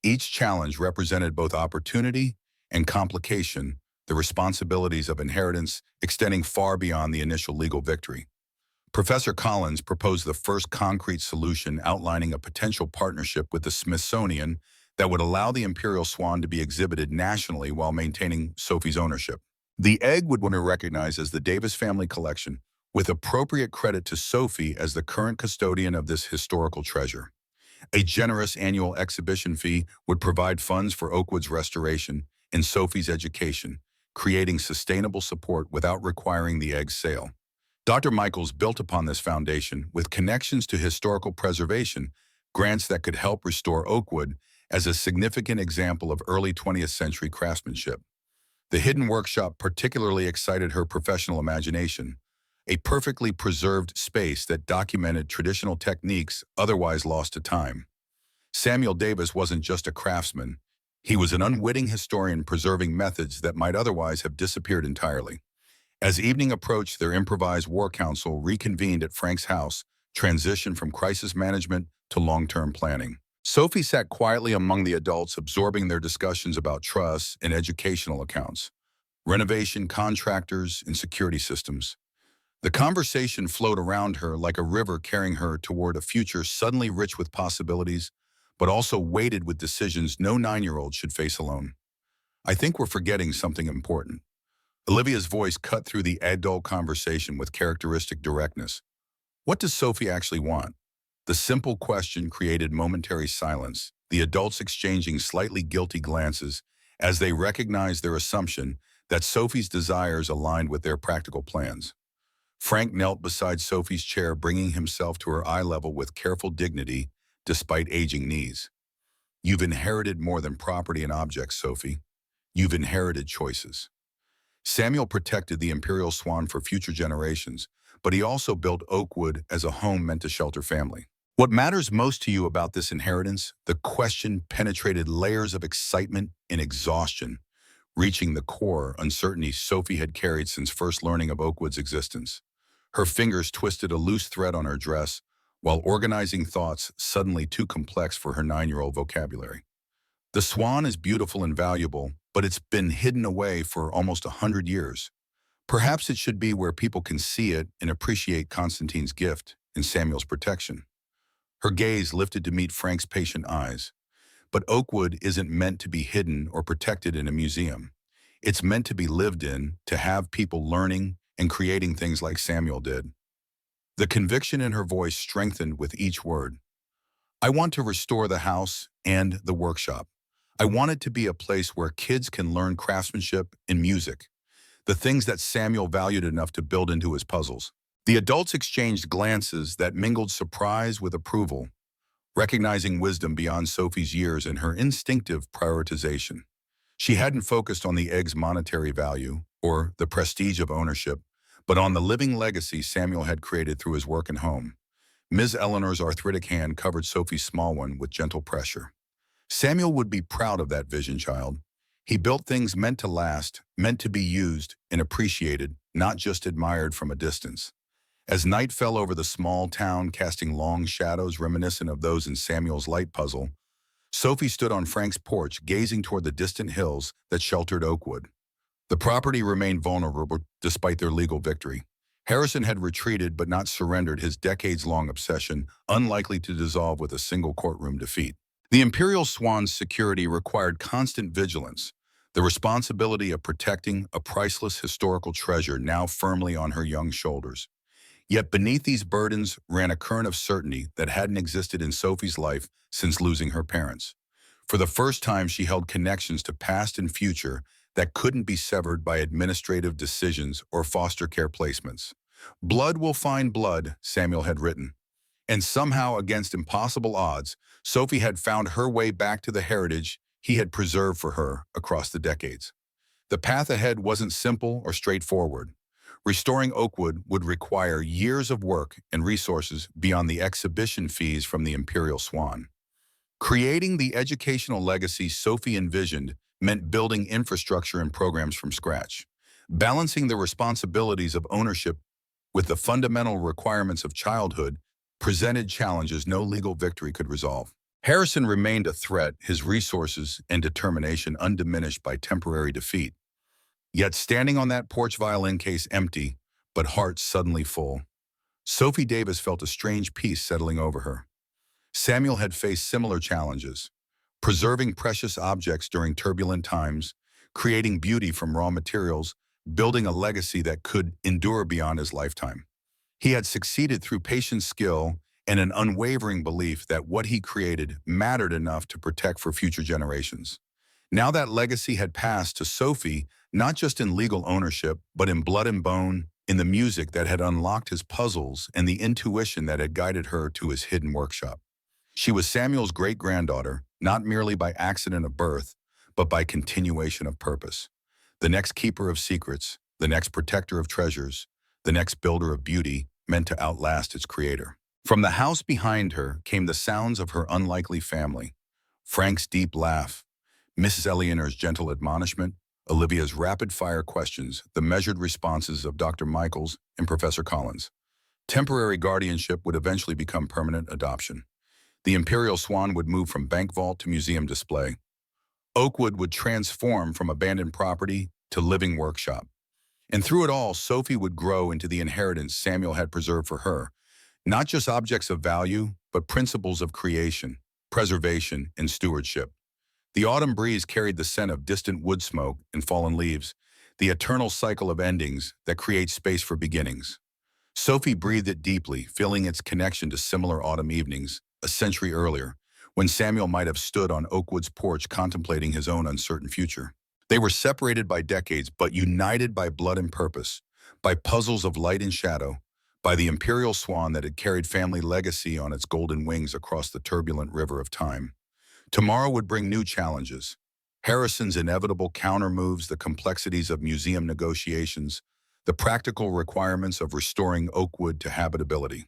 Each challenge represented both opportunity and complication, the responsibilities of inheritance extending far beyond the initial legal victory. Professor Collins proposed the first concrete solution, outlining a potential partnership with the Smithsonian that would allow the imperial swan to be exhibited nationally while maintaining Sophie's ownership. The egg would be recognized as the Davis family collection, with appropriate credit to Sophie as the current custodian of this historical treasure. A generous annual exhibition fee would provide funds for Oakwood's restoration and Sophie's education, creating sustainable support without requiring the egg's sale. Dr. Michaels built upon this foundation with connections to historical preservation, grants that could help restore Oakwood as a significant example of early 20th century craftsmanship. The hidden workshop particularly excited her professional imagination, a perfectly preserved space that documented traditional techniques otherwise lost to time. Samuel Davis wasn't just a craftsman. He was an unwitting historian preserving methods that might otherwise have disappeared entirely. As evening approached, their improvised war council reconvened at Frank's house, transitioned from crisis management to long-term planning. Sophie sat quietly among the adults, absorbing their discussions about trusts and educational accounts, renovation contractors, and security systems. The conversation flowed around her like a river, carrying her toward a future suddenly rich with possibilities, but also weighted with decisions no 9-year-old should face alone. I think we're forgetting something important. Olivia's voice cut through the adult conversation with characteristic directness. What does Sophie actually want? The simple question created momentary silence, the adults exchanging slightly guilty glances as they recognized their assumption that Sophie's desires aligned with their practical plans. Frank knelt beside Sophie's chair, bringing himself to her eye level with careful dignity despite aging knees. You've inherited more than property and objects, Sophie. You've inherited choices. Samuel protected the imperial swan for future generations, but he also built Oakwood as a home meant to shelter family. What matters most to you about this inheritance? The question penetrated layers of excitement and exhaustion, reaching the core uncertainty Sophie had carried since first learning of Oakwood's existence. Her fingers twisted a loose thread on her dress, while organizing thoughts suddenly too complex for her 9-year-old vocabulary. The swan is beautiful and valuable, but it's been hidden away for almost 100 years. Perhaps it should be where people can see it and appreciate Constantine's gift and Samuel's protection. Her gaze lifted to meet Frank's patient eyes. But Oakwood isn't meant to be hidden or protected in a museum. It's meant to be lived in, to have people learning and creating things like Samuel did. The conviction in her voice strengthened with each word. I want to restore the house and the workshop. I want it to be a place where kids can learn craftsmanship and music, the things that Samuel valued enough to build into his puzzles. The adults exchanged glances that mingled surprise with approval, recognizing wisdom beyond Sophie's years and her instinctive prioritization. She hadn't focused on the egg's monetary value or the prestige of ownership, but on the living legacy Samuel had created through his work and home. Ms. Eleanor's arthritic hand covered Sophie's small one with gentle pressure. Samuel would be proud of that vision, child. He built things meant to last, meant to be used and appreciated, not just admired from a distance. As night fell over the small town, casting long shadows reminiscent of those in Samuel's light puzzle, Sophie stood on Frank's porch, gazing toward the distant hills that sheltered Oakwood. The property remained vulnerable despite their legal victory. Harrison had retreated but not surrendered his decades-long obsession, unlikely to dissolve with a single courtroom defeat. The Imperial Swan's security required constant vigilance, the responsibility of protecting a priceless historical treasure now firmly on her young shoulders. Yet beneath these burdens ran a current of certainty that hadn't existed in Sophie's life since losing her parents. For the first time, she held connections to past and future that couldn't be severed by administrative decisions or foster care placements. Blood will find blood, Samuel had written. And somehow, against impossible odds, Sophie had found her way back to the heritage he had preserved for her across the decades. The path ahead wasn't simple or straightforward. Restoring Oakwood would require years of work and resources beyond the exhibition fees from the Imperial Swan. Creating the educational legacy Sophie envisioned meant building infrastructure and programs from scratch. Balancing the responsibilities of ownership with the fundamental requirements of childhood presented challenges no legal victory could resolve. Harrison remained a threat, his resources and determination undiminished by temporary defeat. Yet standing on that porch, violin case empty, but heart suddenly full, Sophie Davis felt a strange peace settling over her. Samuel had faced similar challenges, preserving precious objects during turbulent times, creating beauty from raw materials, building a legacy that could endure beyond his lifetime. He had succeeded through patient skill and an unwavering belief that what he created mattered enough to protect for future generations. Now that legacy had passed to Sophie, not just in legal ownership, but in blood and bone, in the music that had unlocked his puzzles and the intuition that had guided her to his hidden workshop. She was Samuel's great-granddaughter, not merely by accident of birth, but by continuation of purpose. The next keeper of secrets, the next protector of treasures, the next builder of beauty meant to outlast its creator. From the house behind her came the sounds of her unlikely family. Frank's deep laugh, Mrs. Eleanor's gentle admonishment, Olivia's rapid-fire questions, the measured responses of Dr. Michaels and Professor Collins. Temporary guardianship would eventually become permanent adoption. The Imperial Swan would move from bank vault to museum display. Oakwood would transform from abandoned property to living workshop. And through it all, Sophie would grow into the inheritance Samuel had preserved for her. Not just objects of value, but principles of creation, preservation, and stewardship. The autumn breeze carried the scent of distant wood smoke and fallen leaves, the eternal cycle of endings that create space for beginnings. Sophie breathed it deeply, feeling its connection to similar autumn evenings, a century earlier, when Samuel might have stood on Oakwood's porch contemplating his own uncertain future. They were separated by decades, but united by blood and purpose, by puzzles of light and shadow, by the imperial swan that had carried family legacy on its golden wings across the turbulent river of time. Tomorrow would bring new challenges. Harrison's inevitable counter-moves, the complexities of museum negotiations, the practical requirements of restoring Oakwood to habitability.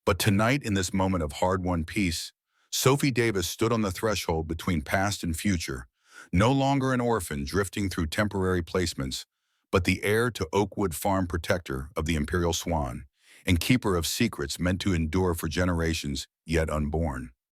But tonight, in this moment of hard-won peace, Sophie Davis stood on the threshold between past and future, no longer an orphan drifting through temporary placements, but the heir to Oakwood Farm, protector of the Imperial Swan, and keeper of secrets meant to endure for generations yet unborn.